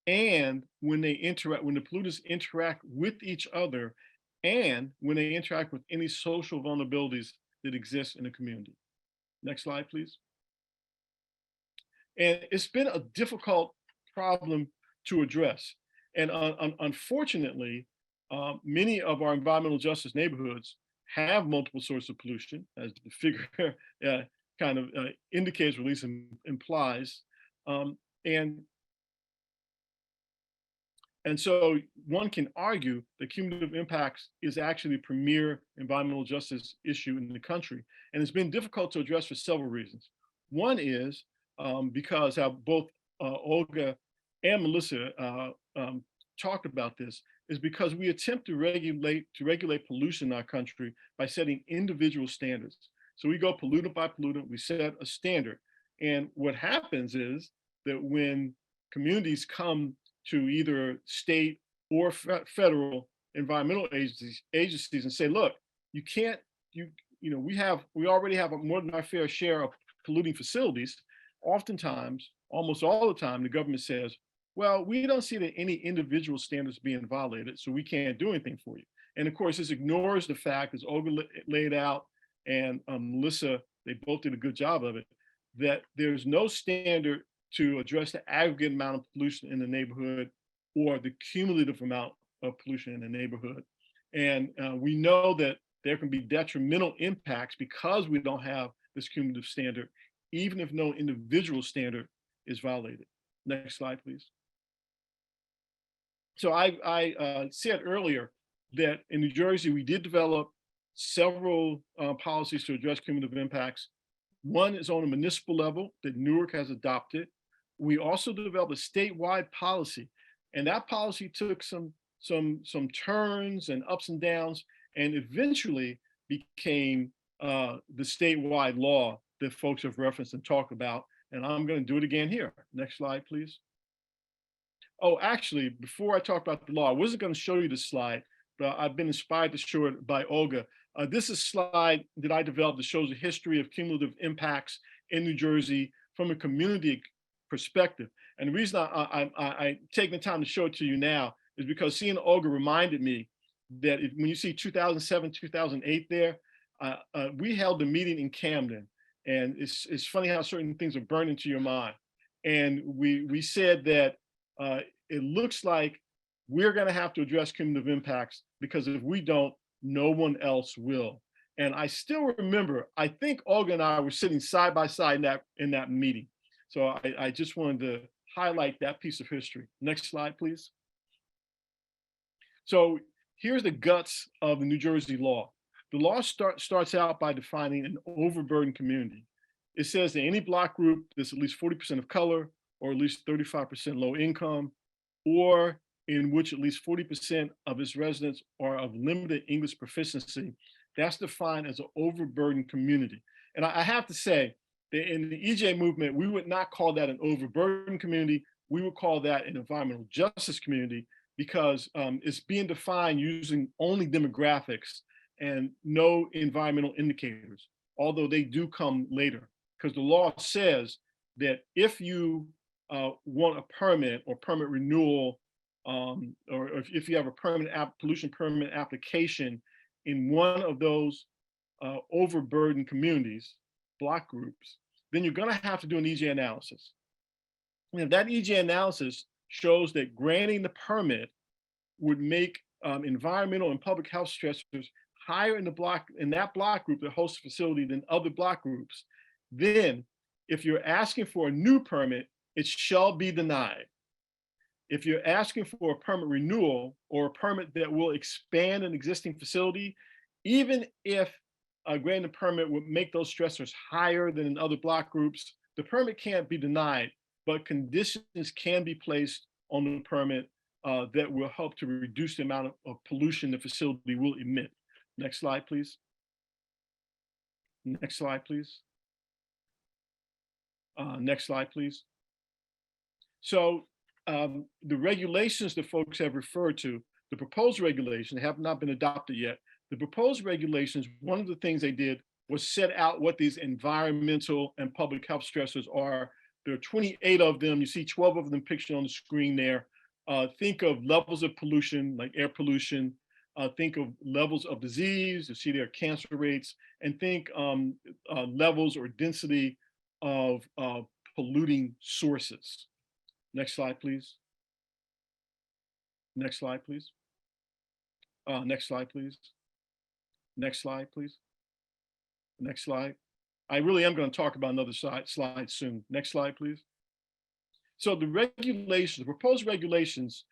and when the pollutants interact with each other, and when they interact with any social vulnerabilities that exist in a community. Next slide, please. And it's been a difficult problem to address. And unfortunately, many of our environmental justice neighborhoods have multiple sources of pollution, as the figure kind of indicates, or at least implies. And so one can argue that cumulative impacts is actually the premier environmental justice issue in the country. And it's been difficult to address for several reasons. One is because how both Olga and Melissa talked about this, is because we attempt to regulate pollution in our country by setting individual standards. So we go pollutant by pollutant, we set a standard. And what happens is that when communities come to either state or federal environmental agencies and say, look, you can't, we already have more than our fair share of polluting facilities. Oftentimes, almost all the time, the government says, well, we don't see that any individual standards being violated, so we can't do anything for you. And of course, this ignores the fact, as Olga laid out and Melissa, they both did a good job of it, that there's no standard to address the aggregate amount of pollution in the neighborhood or the cumulative amount of pollution in the neighborhood. And we know that there can be detrimental impacts because we don't have this cumulative standard, even if no individual standard is violated. Next slide, please. So I said earlier that in New Jersey, we did develop several policies to address cumulative impacts. One is on a municipal level that Newark has adopted. We also developed a statewide policy, and that policy took some turns and ups and downs, and eventually became the statewide law that folks have referenced and talked about. And I'm going to do it again here. Next slide, please. Oh, actually, before I talk about the law, I wasn't going to show you this slide, but I've been inspired to show it by Olga. This is a slide that I developed that shows a history of cumulative impacts in New Jersey from a community perspective. And the reason I take the time to show it to you now is because seeing Olga reminded me that when you see 2007, 2008 there, we held a meeting in Camden. And it's funny how certain things are burned into your mind. And we said that it looks like we're going to have to address cumulative impacts, because if we don't, no one else will. And I still remember, I think Olga and I were sitting side by side in that meeting. So I just wanted to highlight that piece of history. Next slide, please. So here's the guts of the New Jersey law. The law starts out by defining an overburdened community. It says that any block group that's at least 40% of color, or at least 35% low income, or in which at least 40% of its residents are of limited English proficiency, that's defined as an overburdened community. And I have to say that in the EJ movement, we would not call that an overburdened community. We would call that an environmental justice community, because it's being defined using only demographics and no environmental indicators, although they do come later, because the law says that if you want a permit or permit renewal, or if you have a pollution permit application in one of those overburdened communities, block groups, then you're going to have to do an EJ analysis. And that EJ analysis shows that granting the permit would make environmental and public health stressors higher in that block group that hosts the facility than other block groups. Then, if you're asking for a new permit, it shall be denied. If you're asking for a permit renewal or a permit that will expand an existing facility, even if a granted permit would make those stressors higher than in other block groups, the permit can't be denied, but conditions can be placed on the permit that will help to reduce the amount of pollution the facility will emit. Next slide, please. Next slide, please. Next slide, please. So the regulations that folks have referred to, the proposed regulations have not been adopted yet. The proposed regulations, one of the things they did was set out what these environmental and public health stressors are. There are 28 of them. You see 12 of them pictured on the screen there. Think of levels of pollution, like air pollution. Think of levels of disease. You see there are cancer rates, and think levels or density of polluting sources. Next slide, please. Next slide, please. Next slide, please. Next slide, please. Next slide. I really am going to talk about another slide soon. Next slide, please. So the regulations, the proposed regulations,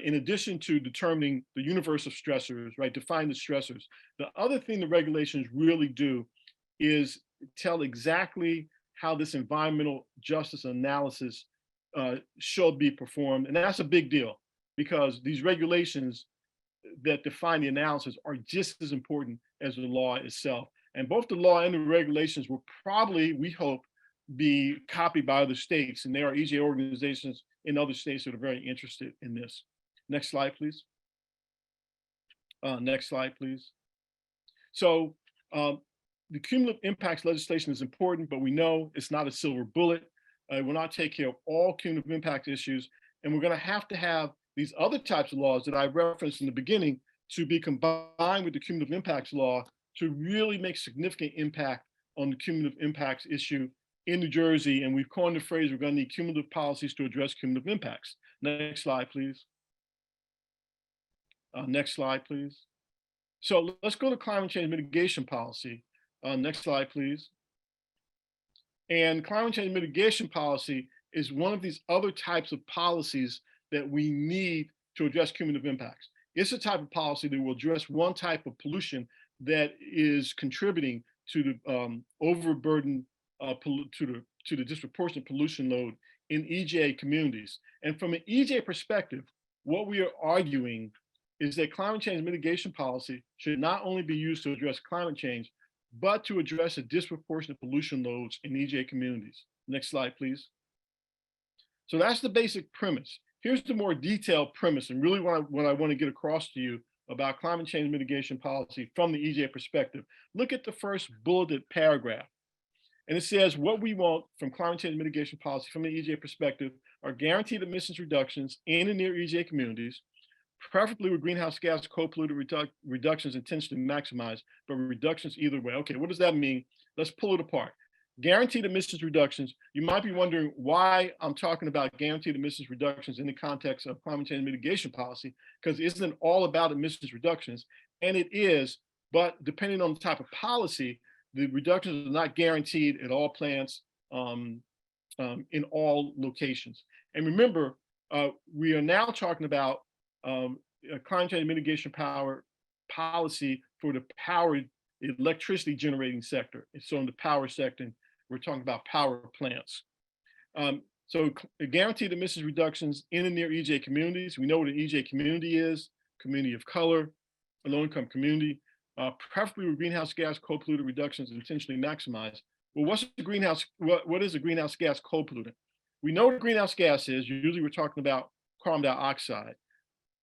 in addition to determining the universe of stressors, right, define the stressors, the other thing the regulations really do is tell exactly how this environmental justice analysis should be performed. And that's a big deal, because these regulations that define the analysis are just as important as the law itself. And both the law and the regulations will probably, we hope, be copied by other states. And there are EJ organizations in other states that are very interested in this. Next slide, please. Next slide, please. So the cumulative impacts legislation is important, but we know it's not a silver bullet. It will not take care of all cumulative impact issues. And we're going to have these other types of laws that I referenced in the beginning to be combined with the cumulative impacts law to really make significant impact on the cumulative impacts issue in New Jersey. And we've coined the phrase, we're going to need cumulative policies to address cumulative impacts. Next slide, please. Next slide, please. So let's go to climate change mitigation policy. Next slide, please. And climate change mitigation policy is one of these other types of policies that we need to address cumulative impacts. It's a type of policy that will address one type of pollution that is contributing to the overburden, to the disproportionate pollution load in EJ communities. And from an EJ perspective, what we are arguing is that climate change mitigation policy should not only be used to address climate change, but to address the disproportionate pollution loads in EJ communities. Next slide, please. So that's the basic premise. Here's the more detailed premise, and really what I want to get across to you about climate change mitigation policy from the EJ perspective. Look at the first bulleted paragraph. And it says what we want from climate change mitigation policy from the EJ perspective are guaranteed emissions reductions in and near EJ communities, preferably with greenhouse gas co-pollutant reductions intentionally maximized, but reductions either way. Okay, what does that mean? Let's pull it apart. Guaranteed emissions reductions. You might be wondering why I'm talking about guaranteed emissions reductions in the context of climate change mitigation policy, because isn't it all about emissions reductions? And it is, but depending on the type of policy, the reductions are not guaranteed at all plants in all locations. And remember, we are now talking about a climate change mitigation power policy for the power electricity generating sector. And so in the power sector, we're talking about power plants. So guaranteed emissions reductions in and near EJ communities. We know what an EJ community is: community of color, a low-income community, preferably with greenhouse gas co-pollutant reductions intentionally maximized. Well, what is a greenhouse gas co-pollutant? We know what greenhouse gas is. Usually we're talking about carbon dioxide.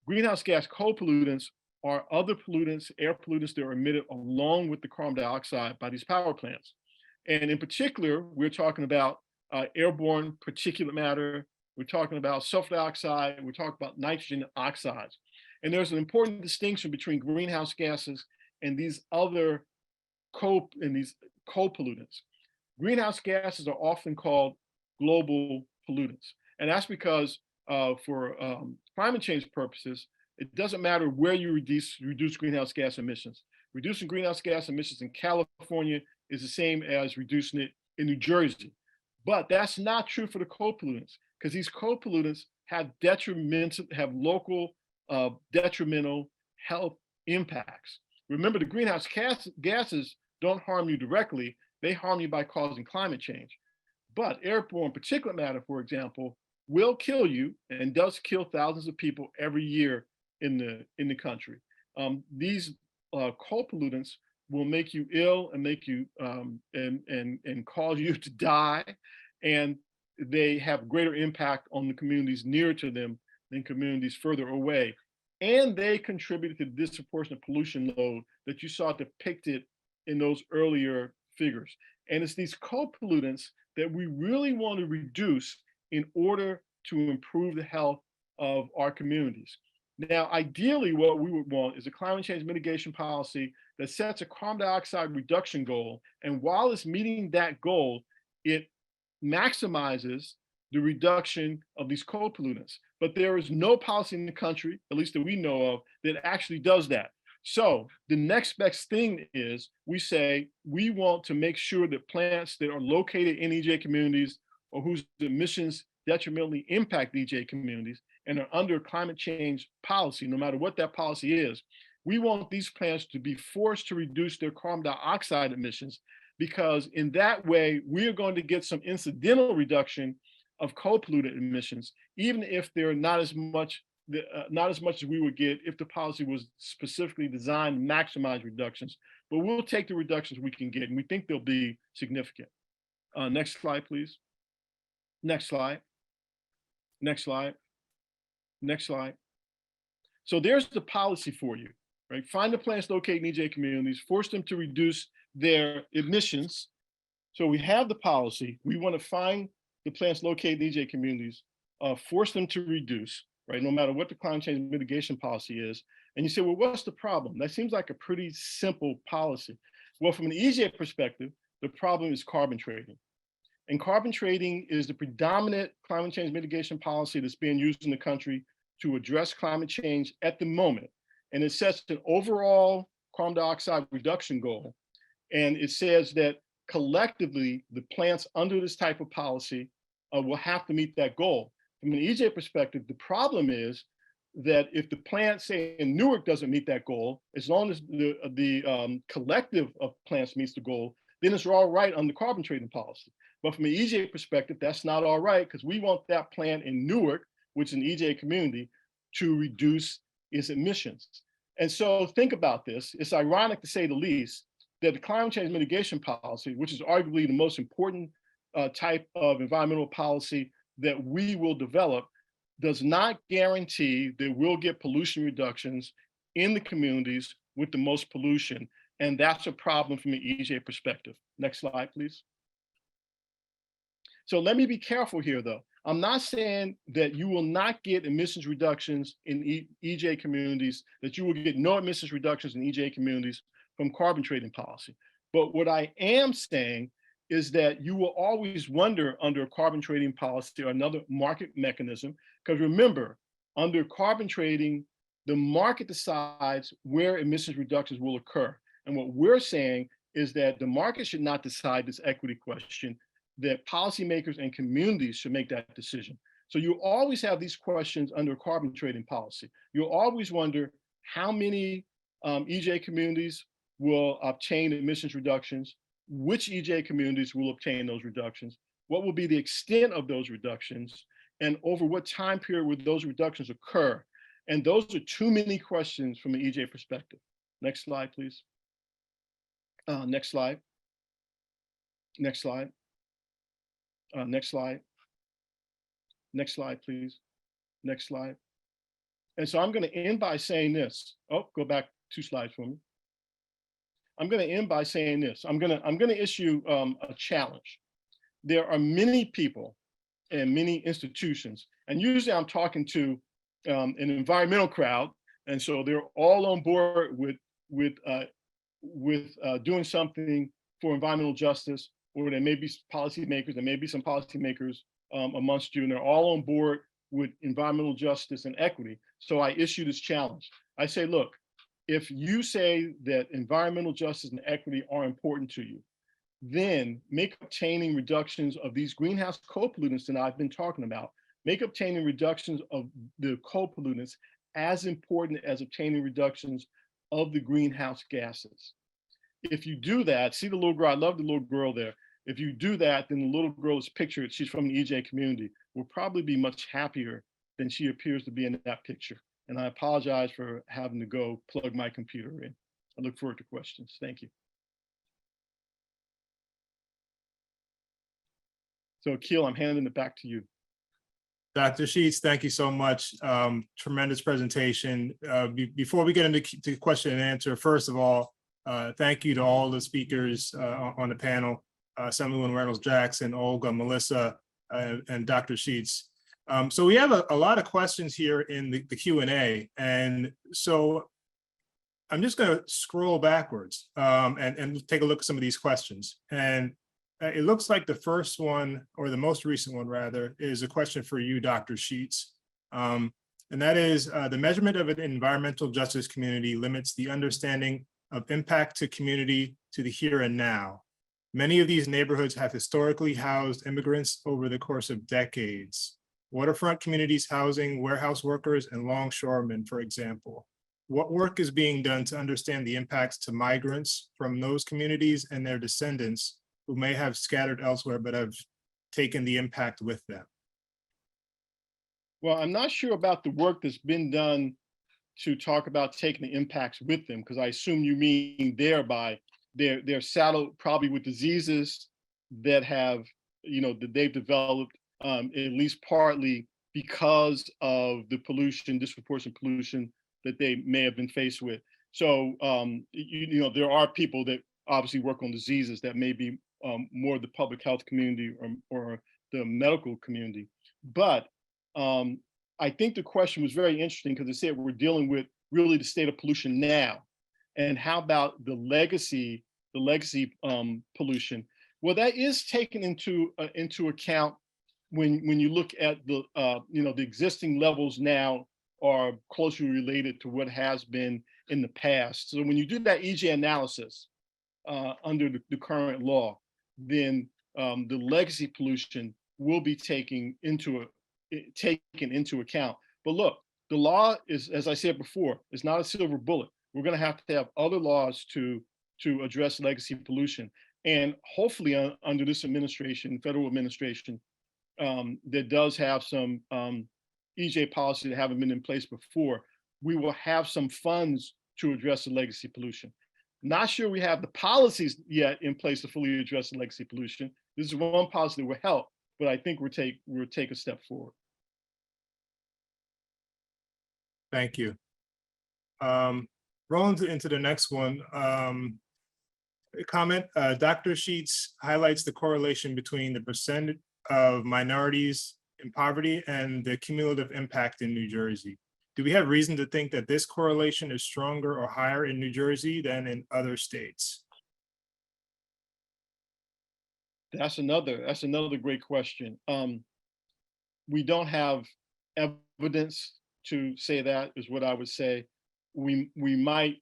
Greenhouse gas co-pollutants are other pollutants, air pollutants that are emitted along with the carbon dioxide by these power plants. And in particular, we're talking about airborne particulate matter. We're talking about sulfur dioxide. We're talking about nitrogen oxides. And there's an important distinction between greenhouse gases and these other co-pollutants. Greenhouse gases are often called global pollutants. And that's because for climate change purposes, it doesn't matter where you reduce greenhouse gas emissions. Reducing greenhouse gas emissions in California is the same as reducing it in New Jersey. But that's not true for the co-pollutants, because these co-pollutants have local detrimental health impacts. Remember, the greenhouse gases don't harm you directly, they harm you by causing climate change. But airborne particulate matter, for example, will kill you and does kill thousands of people every year in the country. These co-pollutants will make you ill and make you and cause you to die, and they have greater impact on the communities near to them than communities further away. And they contribute to the disproportionate pollution load that you saw depicted in those earlier figures. And it's these co-pollutants that we really want to reduce in order to improve the health of our communities. Now, ideally, what we would want is a climate change mitigation policy that sets a carbon dioxide reduction goal. And while it's meeting that goal, it maximizes the reduction of these co-pollutants. But there is no policy in the country, at least that we know of, that actually does that. So the next best thing is we say we want to make sure that plants that are located in EJ communities or whose emissions detrimentally impact EJ communities and are under climate change policy, no matter what that policy is, we want these plants to be forced to reduce their carbon dioxide emissions, because in that way, we are going to get some incidental reduction of co-pollutant emissions, even if they're not as much as we would get if the policy was specifically designed to maximize reductions. But we'll take the reductions we can get, and we think they'll be significant. Next slide, please. Next slide. Next slide. Next slide. So there's the policy for you, right? Find the plants located in EJ communities, force them to reduce their emissions. So we have the policy. We want to find the plants located in EJ communities, force them to reduce, right? No matter what the climate change mitigation policy is. And you say, well, what's the problem? That seems like a pretty simple policy. Well, from an EJ perspective, the problem is carbon trading. And carbon trading is the predominant climate change mitigation policy that's being used in the country to address climate change at the moment. And it sets an overall carbon dioxide reduction goal. And it says that collectively, the plants under this type of policy will have to meet that goal. From an EJ perspective, the problem is that if the plant, say in Newark, doesn't meet that goal, as long as the collective of plants meets the goal, then it's all right on the carbon trading policy. But from an EJ perspective, that's not all right, because we want that plant in Newark, which is an EJ community, to reduce its emissions. And so think about this. It's ironic, to say the least, that the climate change mitigation policy, which is arguably the most important type of environmental policy that we will develop, does not guarantee that we'll get pollution reductions in the communities with the most pollution. And that's a problem from an EJ perspective. Next slide, please. So let me be careful here, though. I'm not saying that you will not get emissions reductions in EJ communities, that you will get no emissions reductions in EJ communities from carbon trading policy. But what I am saying is that you will always wonder under a carbon trading policy or another market mechanism, because remember, under carbon trading, the market decides where emissions reductions will occur. And what we're saying is that the market should not decide this equity question, that policymakers and communities should make that decision. So you always have these questions under carbon trading policy. You'll always wonder how many EJ communities will obtain emissions reductions, which EJ communities will obtain those reductions, what will be the extent of those reductions, and over what time period will those reductions occur. And those are too many questions from an EJ perspective. Next slide, please. Next slide. Next slide. Next slide. Next slide, please. Next slide. And so I'm going to end by saying this. Oh, go back 2 slides for me. I'm going to end by saying this. I'm going to issue a challenge. There are many people and many institutions, and usually I'm talking to an environmental crowd, and so they're all on board with doing something for environmental justice, or there may be policymakers, there may be some policymakers amongst you, and they're all on board with environmental justice and equity. So I issue this challenge. I say, look, if you say that environmental justice and equity are important to you, then make obtaining reductions of these greenhouse co-pollutants that I've been talking about, make obtaining reductions of the co-pollutants as important as obtaining reductions of the greenhouse gases. If you do that, see the little girl, I love the little girl there. If you do that, then the little girl is pictured, she's from the EJ community, will probably be much happier than she appears to be in that picture. And I apologize for having to go plug my computer in. I look forward to questions. Thank you. So Akil, I'm handing it back to you. Dr. Sheats, thank you so much. Tremendous presentation. Before we get into question and answer, first of all, thank you to all the speakers on the panel, Assemblywoman Reynolds-Jackson, Olga, Melissa, and Dr. Sheats. So we have a lot of questions here in the Q&A. And so I'm just going to scroll backwards and take a look at some of these questions. And it looks like the first one, or the most recent one rather, is a question for you, Dr. Sheats. And that is, the measurement of an environmental justice community limits the understanding of impact to community to the here and now. Many of these neighborhoods have historically housed immigrants over the course of decades. Waterfront communities housing warehouse workers and longshoremen, for example. What work is being done to understand the impacts to migrants from those communities and their descendants who may have scattered elsewhere but have taken the impact with them? Well, I'm not sure about the work that's been done to talk about taking the impacts with them, because I assume you mean thereby they're saddled probably with diseases that have, that they've developed at least partly because of the pollution, disproportionate pollution that they may have been faced with. So, there are people that obviously work on diseases that may be more the public health community or the medical community. But I think the question was very interesting because it said we're dealing with really the state of pollution now. And how about the legacy pollution? Well, that is taken into account when you look at the the existing levels now are closely related to what has been in the past. So when you do that EJ analysis under the current law, then the legacy pollution will be taken into account. But look, the law is, as I said before, it's not a silver bullet. We're going to have other laws to address legacy pollution. And hopefully under this administration, federal administration, that does have some EJ policy that haven't been in place before, we will have some funds to address the legacy pollution. Not sure we have the policies yet in place to fully address the legacy pollution. This is one policy that will help, but I think we'll take a step forward. Thank you. Rolling into the next one. Comment, Dr. Sheats highlights the correlation between the percent of minorities in poverty and the cumulative impact in New Jersey. Do we have reason to think that this correlation is stronger or higher in New Jersey than in other states? That's another great question. We don't have evidence to say that, is what I would say. We might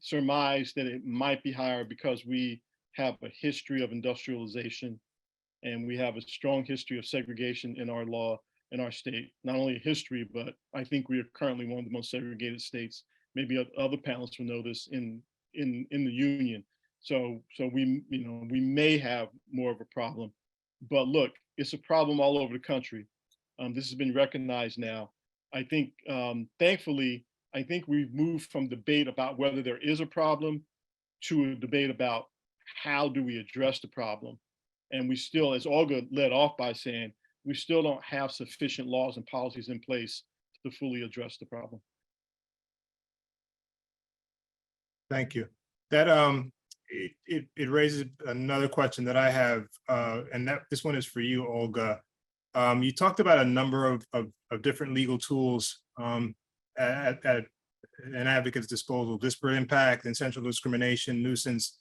surmise that it might be higher because we have a history of industrialization and we have a strong history of segregation in our law in our state. Not only a history, but I think we are currently one of the most segregated states. Maybe other panelists will know this in the union. So we may have more of a problem. But look, it's a problem all over the country. This has been recognized now. I think, thankfully, I think we've moved from debate about whether there is a problem to a debate about how do we address the problem. And we still, as Olga led off by saying, we still don't have sufficient laws and policies in place to fully address the problem. Thank you. That it raises another question that I have, and this one is for you, Olga. You talked about a number of different legal tools at an advocate's disposal: disparate impact, intentional discrimination, nuisance.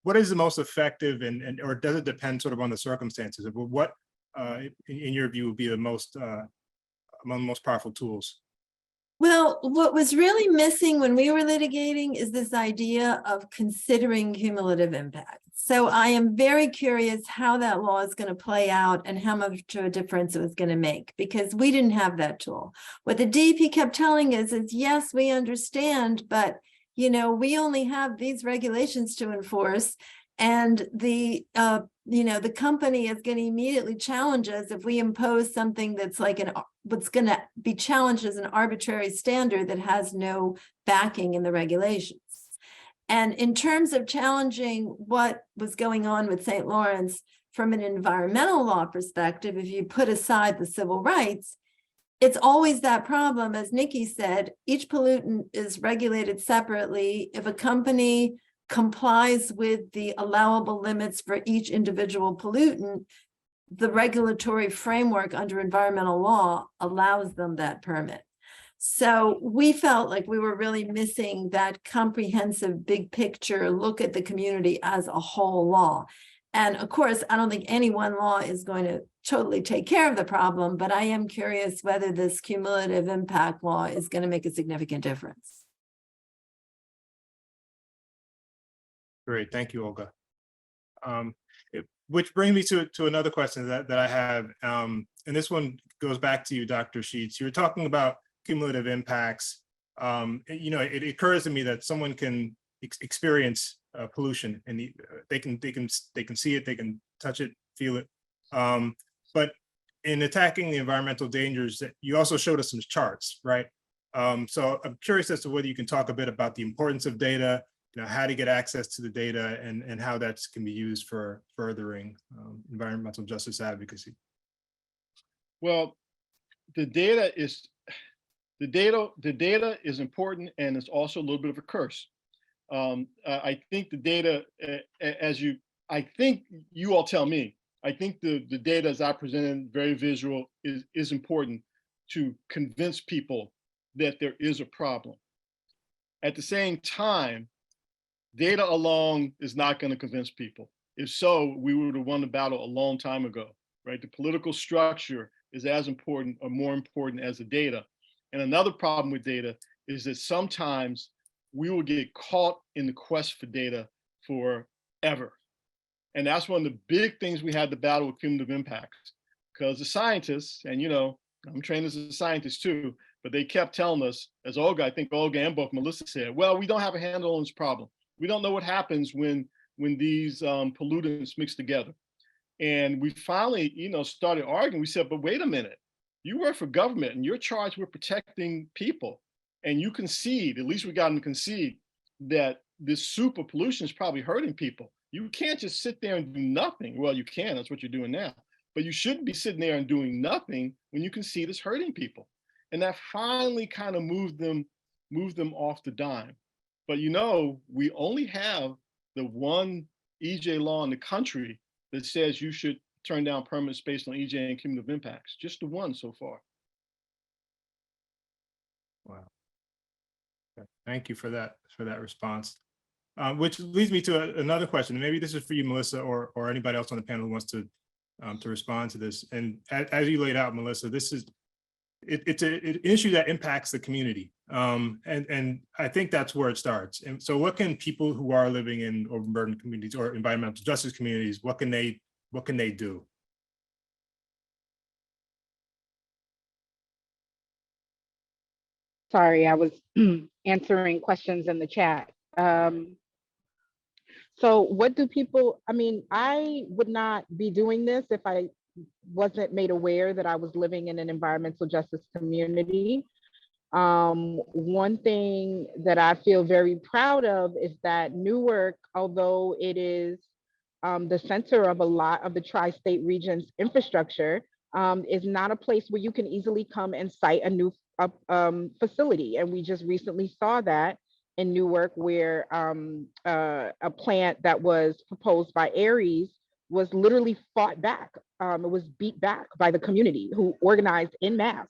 What is the most effective, or does it depend sort of on the circumstances? What, in your view, would be the most among the most powerful tools? Well, what was really missing when we were litigating is this idea of considering cumulative impact. So I am very curious how that law is going to play out and how much of a difference it was going to make, because we didn't have that tool. What the DEP kept telling us is, yes, we understand, but we only have these regulations to enforce, and the company is going to immediately challenge us if we impose something that's like what's going to be challenged as an arbitrary standard that has no backing in the regulations. And in terms of challenging what was going on with St. Lawrence from an environmental law perspective, if you put aside the civil rights, it's always that problem. As Nicky said, each pollutant is regulated separately. If a company complies with the allowable limits for each individual pollutant, the regulatory framework under environmental law allows them that permit. So we felt like we were really missing that comprehensive big picture look at the community as a whole law. And of course, I don't think any one law is going to totally take care of the problem, but I am curious whether this cumulative impact law is going to make a significant difference. Great, thank you, Olga. Which brings me to another question that I have, and this one goes back to you, Dr. Sheats. You were talking about cumulative impacts. It occurs to me that someone can experience pollution, and they can see it, they can touch it, feel it. But in attacking the environmental dangers, you also showed us some charts, right? So I'm curious as to whether you can talk a bit about the importance of data, how to get access to the data, and how that can be used for furthering environmental justice advocacy. Well, the data is important, and it's also a little bit of a curse. I think the data, I think you all tell me, I think the data as I presented, very visual, is important to convince people that there is a problem. At the same time, data alone is not going to convince people. If so, we would have won the battle a long time ago, right? The political structure is as important or more important as the data. And another problem with data is that sometimes we will get caught in the quest for data forever. And that's one of the big things we had to battle with cumulative impacts, because the scientists, and I'm trained as a scientist too, but they kept telling us, as I think Olga and both Melissa said, well, we don't have a handle on this problem. We don't know what happens when these pollutants mix together. And we finally, started arguing. We said, but wait a minute, you work for government and you're charged with protecting people. And you concede, at least we got them to concede, that this super pollution is probably hurting people. You can't just sit there and do nothing. Well, you can, that's what you're doing now. But you shouldn't be sitting there and doing nothing when you concede it's hurting people. And that finally kind of moved them off the dime. But we only have the one EJ law in the country that says you should turn down permits based on EJ and cumulative impacts. Just the one so far. Wow. Okay. Thank you for that response. Which leads me to another question. Maybe this is for you, Melissa, or anybody else on the panel who wants to respond to this. And as you laid out, Melissa, it's an issue that impacts the community. And I think that's where it starts. And so what can people who are living in overburdened communities or environmental justice communities, what can they do? Sorry, I was answering questions in the chat. So what do people, I would not be doing this if I wasn't made aware that I was living in an environmental justice community. One thing that I feel very proud of is that Newark, although it is the center of a lot of the tri-state region's infrastructure, is not a place where you can easily come and site a new facility. And we just recently saw that in Newark, where a plant that was proposed by Aries was literally fought back. It was beat back by the community, who organized en masse,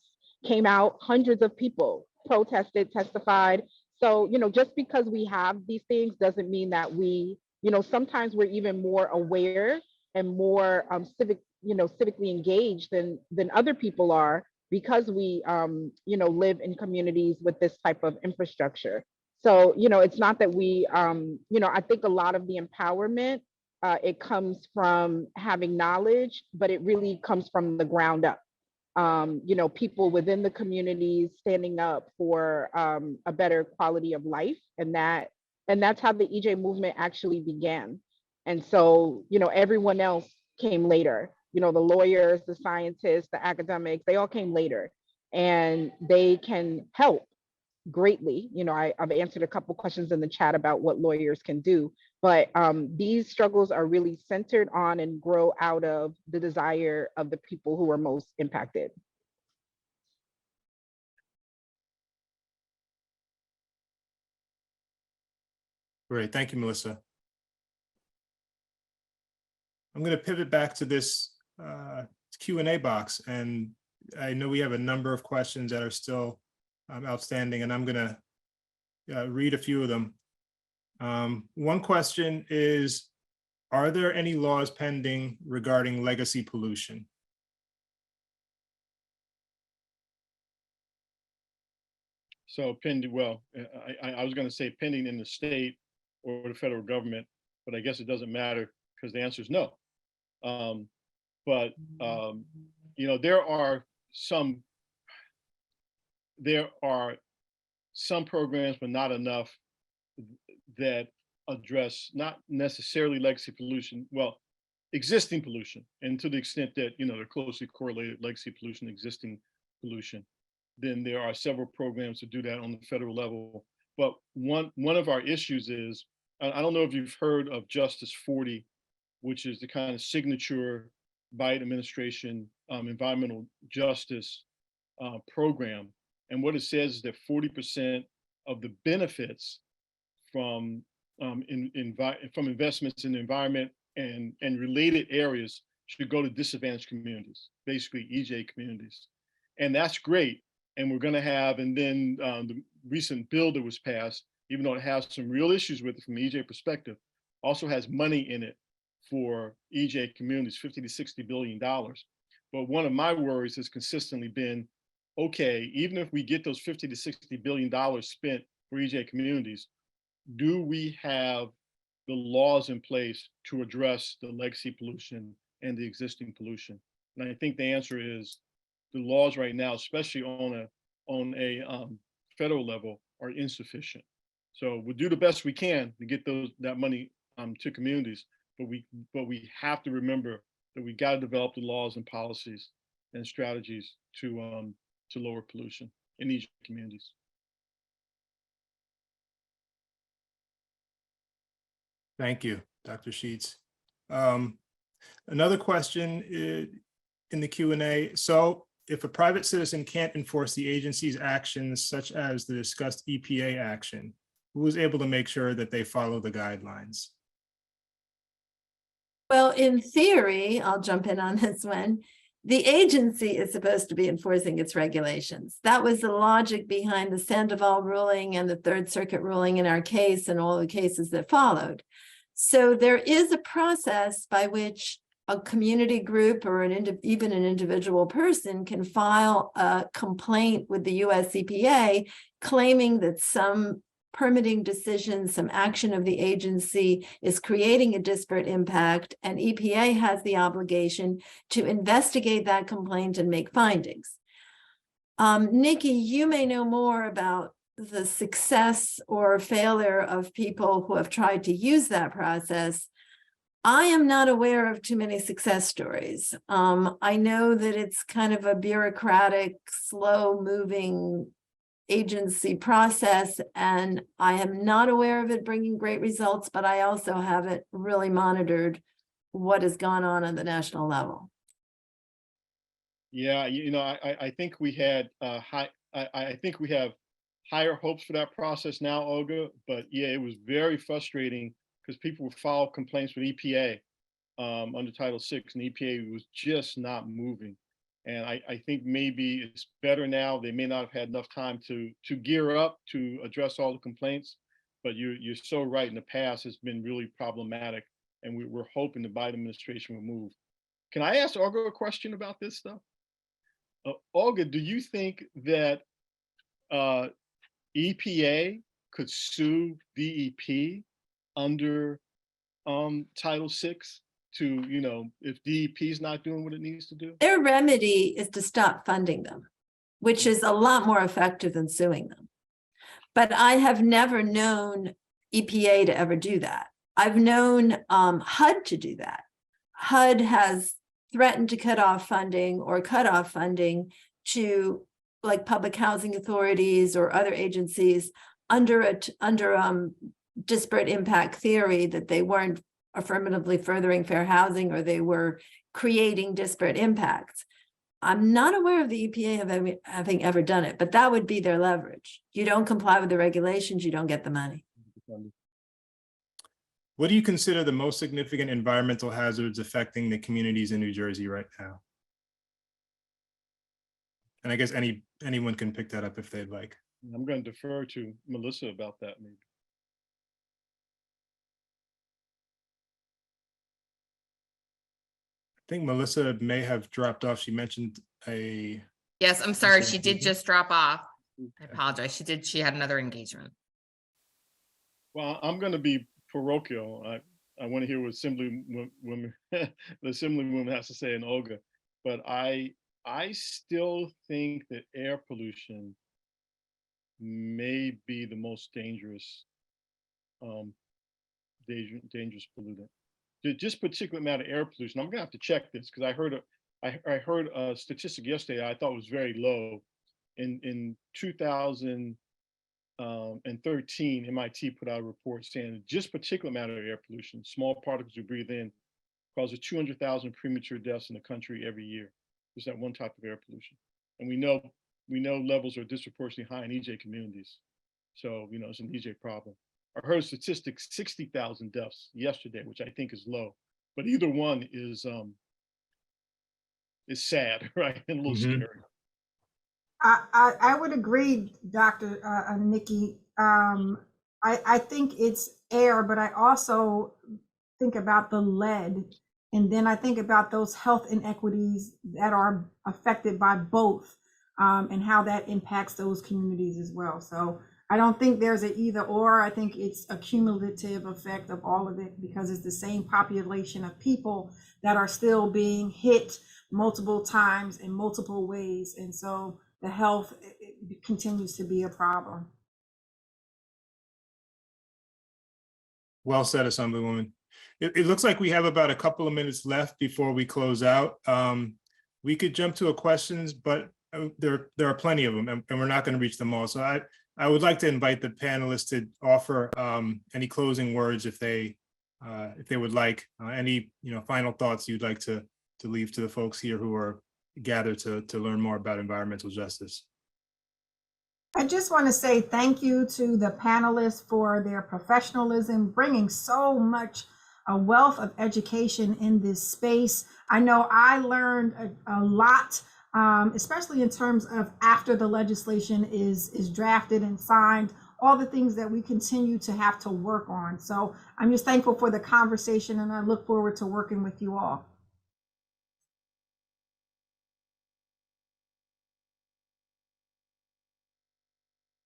came out, hundreds of people protested, testified. So, just because we have these things doesn't mean that we, sometimes we're even more aware and more civically engaged than other people are, because we, live in communities with this type of infrastructure. So, it's not that we, I think a lot of the empowerment, it comes from having knowledge, but it really comes from the ground up. People within the communities standing up for a better quality of life, and that's how the EJ movement actually began. And so, everyone else came later. The lawyers, the scientists, the academics, they all came later, and they can help greatly. I've answered a couple questions in the chat about what lawyers can do, but these struggles are really centered on and grow out of the desire of the people who are most impacted. Great, thank you, Melissa. I'm going to pivot back to this Q&A box, and I know we have a number of questions that are still outstanding, and I'm going to read a few of them. One question is, are there any laws pending regarding legacy pollution? So pending, well, I was going to say pending in the state or the federal government, but I guess it doesn't matter because the answer is no. There are some programs, but not enough, that address not necessarily legacy pollution, well, existing pollution, and to the extent that they're closely correlated, legacy pollution, existing pollution, then there are several programs to do that on the federal level. But one of our issues is, I don't know if you've heard of Justice 40, which is the kind of signature Biden administration environmental justice program. And what it says is that 40% of the benefits from investments in the environment and related areas should go to disadvantaged communities, basically EJ communities. And that's great. And we're going to have, and then the recent bill that was passed, even though it has some real issues with it from the EJ perspective, also has money in it for EJ communities, $50 to $60 billion. But one of my worries has consistently been, okay, even if we get those $50 to $60 billion spent for EJ communities, do we have the laws in place to address the legacy pollution and the existing pollution? And I think the answer is the laws right now, especially on a federal level, are insufficient. So we'll do the best we can to get that money to communities, but we have to remember that we got to develop the laws and policies and strategies to lower pollution in these communities. Thank you, Dr. Sheats. Another question in the Q&A. So if a private citizen can't enforce the agency's actions, such as the discussed EPA action, who is able to make sure that they follow the guidelines? Well, in theory, I'll jump in on this one. The agency is supposed to be enforcing its regulations. That was the logic behind the Sandoval ruling and the Third Circuit ruling in our case and all the cases that followed. So there is a process by which a community group or even an individual person can file a complaint with the US EPA claiming that some permitting decision, some action of the agency is creating a disparate impact, and EPA has the obligation to investigate that complaint and make findings. Nicky, you may know more about the success or failure of people who have tried to use that process. I am not aware of too many success stories. I know that it's kind of a bureaucratic, slow-moving agency process, and I am not aware of it bringing great results, but I also haven't really monitored what has gone on the national level. Yeah, I think we had I think we have higher hopes for that process now, Olga, but yeah, it was very frustrating because people would file complaints with EPA under Title VI, and EPA was just not moving. And I think maybe it's better now. They may not have had enough time to gear up to address all the complaints, but you're so right. In the past, it's been really problematic, and we're hoping the Biden administration will move. Can I ask Olga a question about this stuff? Olga, do you think that EPA could sue DEP under Title VI to, if DEP is not doing what it needs to do? Their remedy is to stop funding them, which is a lot more effective than suing them. But I have never known EPA to ever do that. I've known HUD to do that. HUD has threatened to cut off funding or cut off funding to like public housing authorities or other agencies under disparate impact theory that they weren't affirmatively furthering fair housing or they were creating disparate impacts. I'm not aware of the EPA having ever done it, but that would be their leverage. You don't comply with the regulations, you don't get the money. What do you consider the most significant environmental hazards affecting the communities in New Jersey right now? And I guess anyone can pick that up if they'd like. I'm going to defer to Melissa about that maybe. I think Melissa may have dropped off. She mentioned a. Yes, I'm sorry. Okay. She did just drop off. I apologize. She had another engagement. Well, I'm going to be parochial. I want to hear what Assemblywoman, the Assemblywoman has to say, and Olga. But I still think that air pollution may be the most dangerous pollutant. Just particulate matter air pollution. I'm gonna have to check this because I heard a statistic yesterday I thought was very low. In 2013, MIT put out a report saying that just particulate matter air pollution, small particles you breathe in, causes 200,000 premature deaths in the country every year. Just that one type of air pollution, and we know levels are disproportionately high in EJ communities. So it's an EJ problem. I heard statistics 60,000 deaths yesterday, which I think is low, but either one is sad, right, and a little scary. I would agree, Dr. Nicky. I think it's air, but I also think about the lead, and then I think about those health inequities that are affected by both, and how that impacts those communities as well. So I don't think there's an either or. I think it's a cumulative effect of all of it because it's the same population of people that are still being hit multiple times in multiple ways. And so the health continues to be a problem. Well said, Assemblywoman. It looks like we have about a couple of minutes left before we close out. We could jump to questions, but there are plenty of them, and we're not going to reach them all. So I would like to invite the panelists to offer any closing words if they would like. Any final thoughts you'd like to leave to the folks here who are gathered to learn more about environmental justice. I just want to say thank you to the panelists for their professionalism, bringing so much a wealth of education in this space. I know I learned a lot, especially in terms of after the legislation is drafted and signed, all the things that we continue to have to work on. So I'm just thankful for the conversation, and I look forward to working with you all.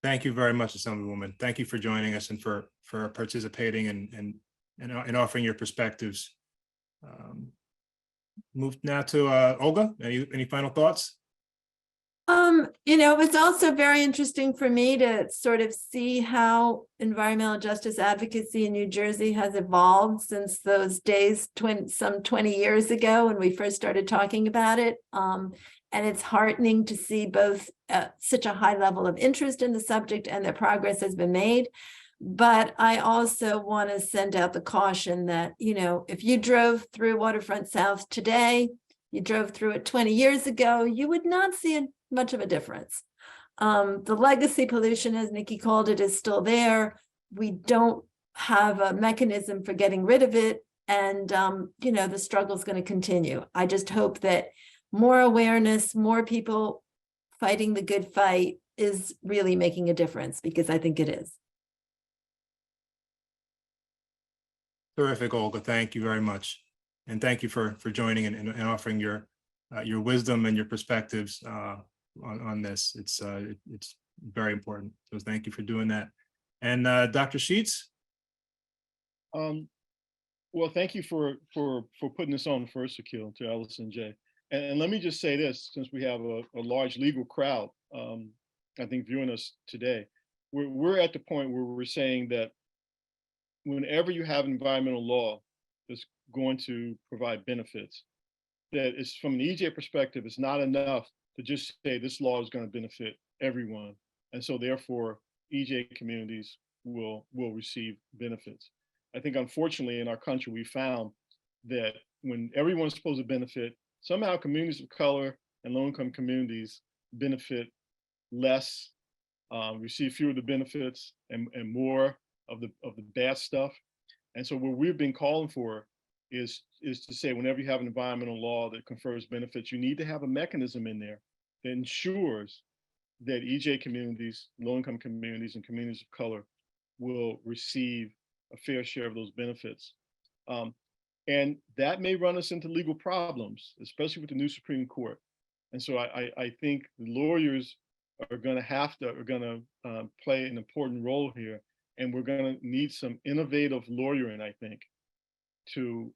Thank you very much, Assemblywoman. Thank you for joining us and for participating and offering your perspectives. Move now to Olga. Any final thoughts? It was also very interesting for me to sort of see how environmental justice advocacy in New Jersey has evolved since those days, some 20 years ago when we first started talking about it. And it's heartening to see both such a high level of interest in the subject and that progress has been made. But I also want to send out the caution that, if you drove through Waterfront South today, you drove through it 20 years ago, you would not see much of a difference. The legacy pollution, as Nicky called it, is still there. We don't have a mechanism for getting rid of it. And, the struggle is going to continue. I just hope that more awareness, more people fighting the good fight is really making a difference, because I think it is. Terrific, Olga. Thank you very much. And thank you for joining and offering your your wisdom and your perspectives on this. It's very important. So thank you for doing that. And Dr. Sheats? Well, thank you for putting this on first, Akil, to LSNJ. And let me just say this, since we have a large legal crowd, I think viewing us today, we're at the point where we're saying that whenever you have environmental law that's going to provide benefits, that it's from an EJ perspective, it's not enough to just say this law is going to benefit everyone. And so therefore, EJ communities will receive benefits. I think unfortunately in our country, we found that when everyone's supposed to benefit, somehow communities of color and low-income communities benefit less, receive fewer of the benefits and more of the bad stuff. And so what we've been calling for is to say, whenever you have an environmental law that confers benefits, you need to have a mechanism in there that ensures that EJ communities, low-income communities, and communities of color will receive a fair share of those benefits. And that may run us into legal problems, especially with the new Supreme Court. And so I think the lawyers are going to play an important role here, and we're going to need some innovative lawyering, I think, to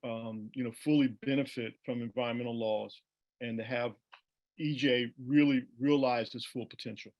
fully benefit from environmental laws and to have EJ really realize its full potential.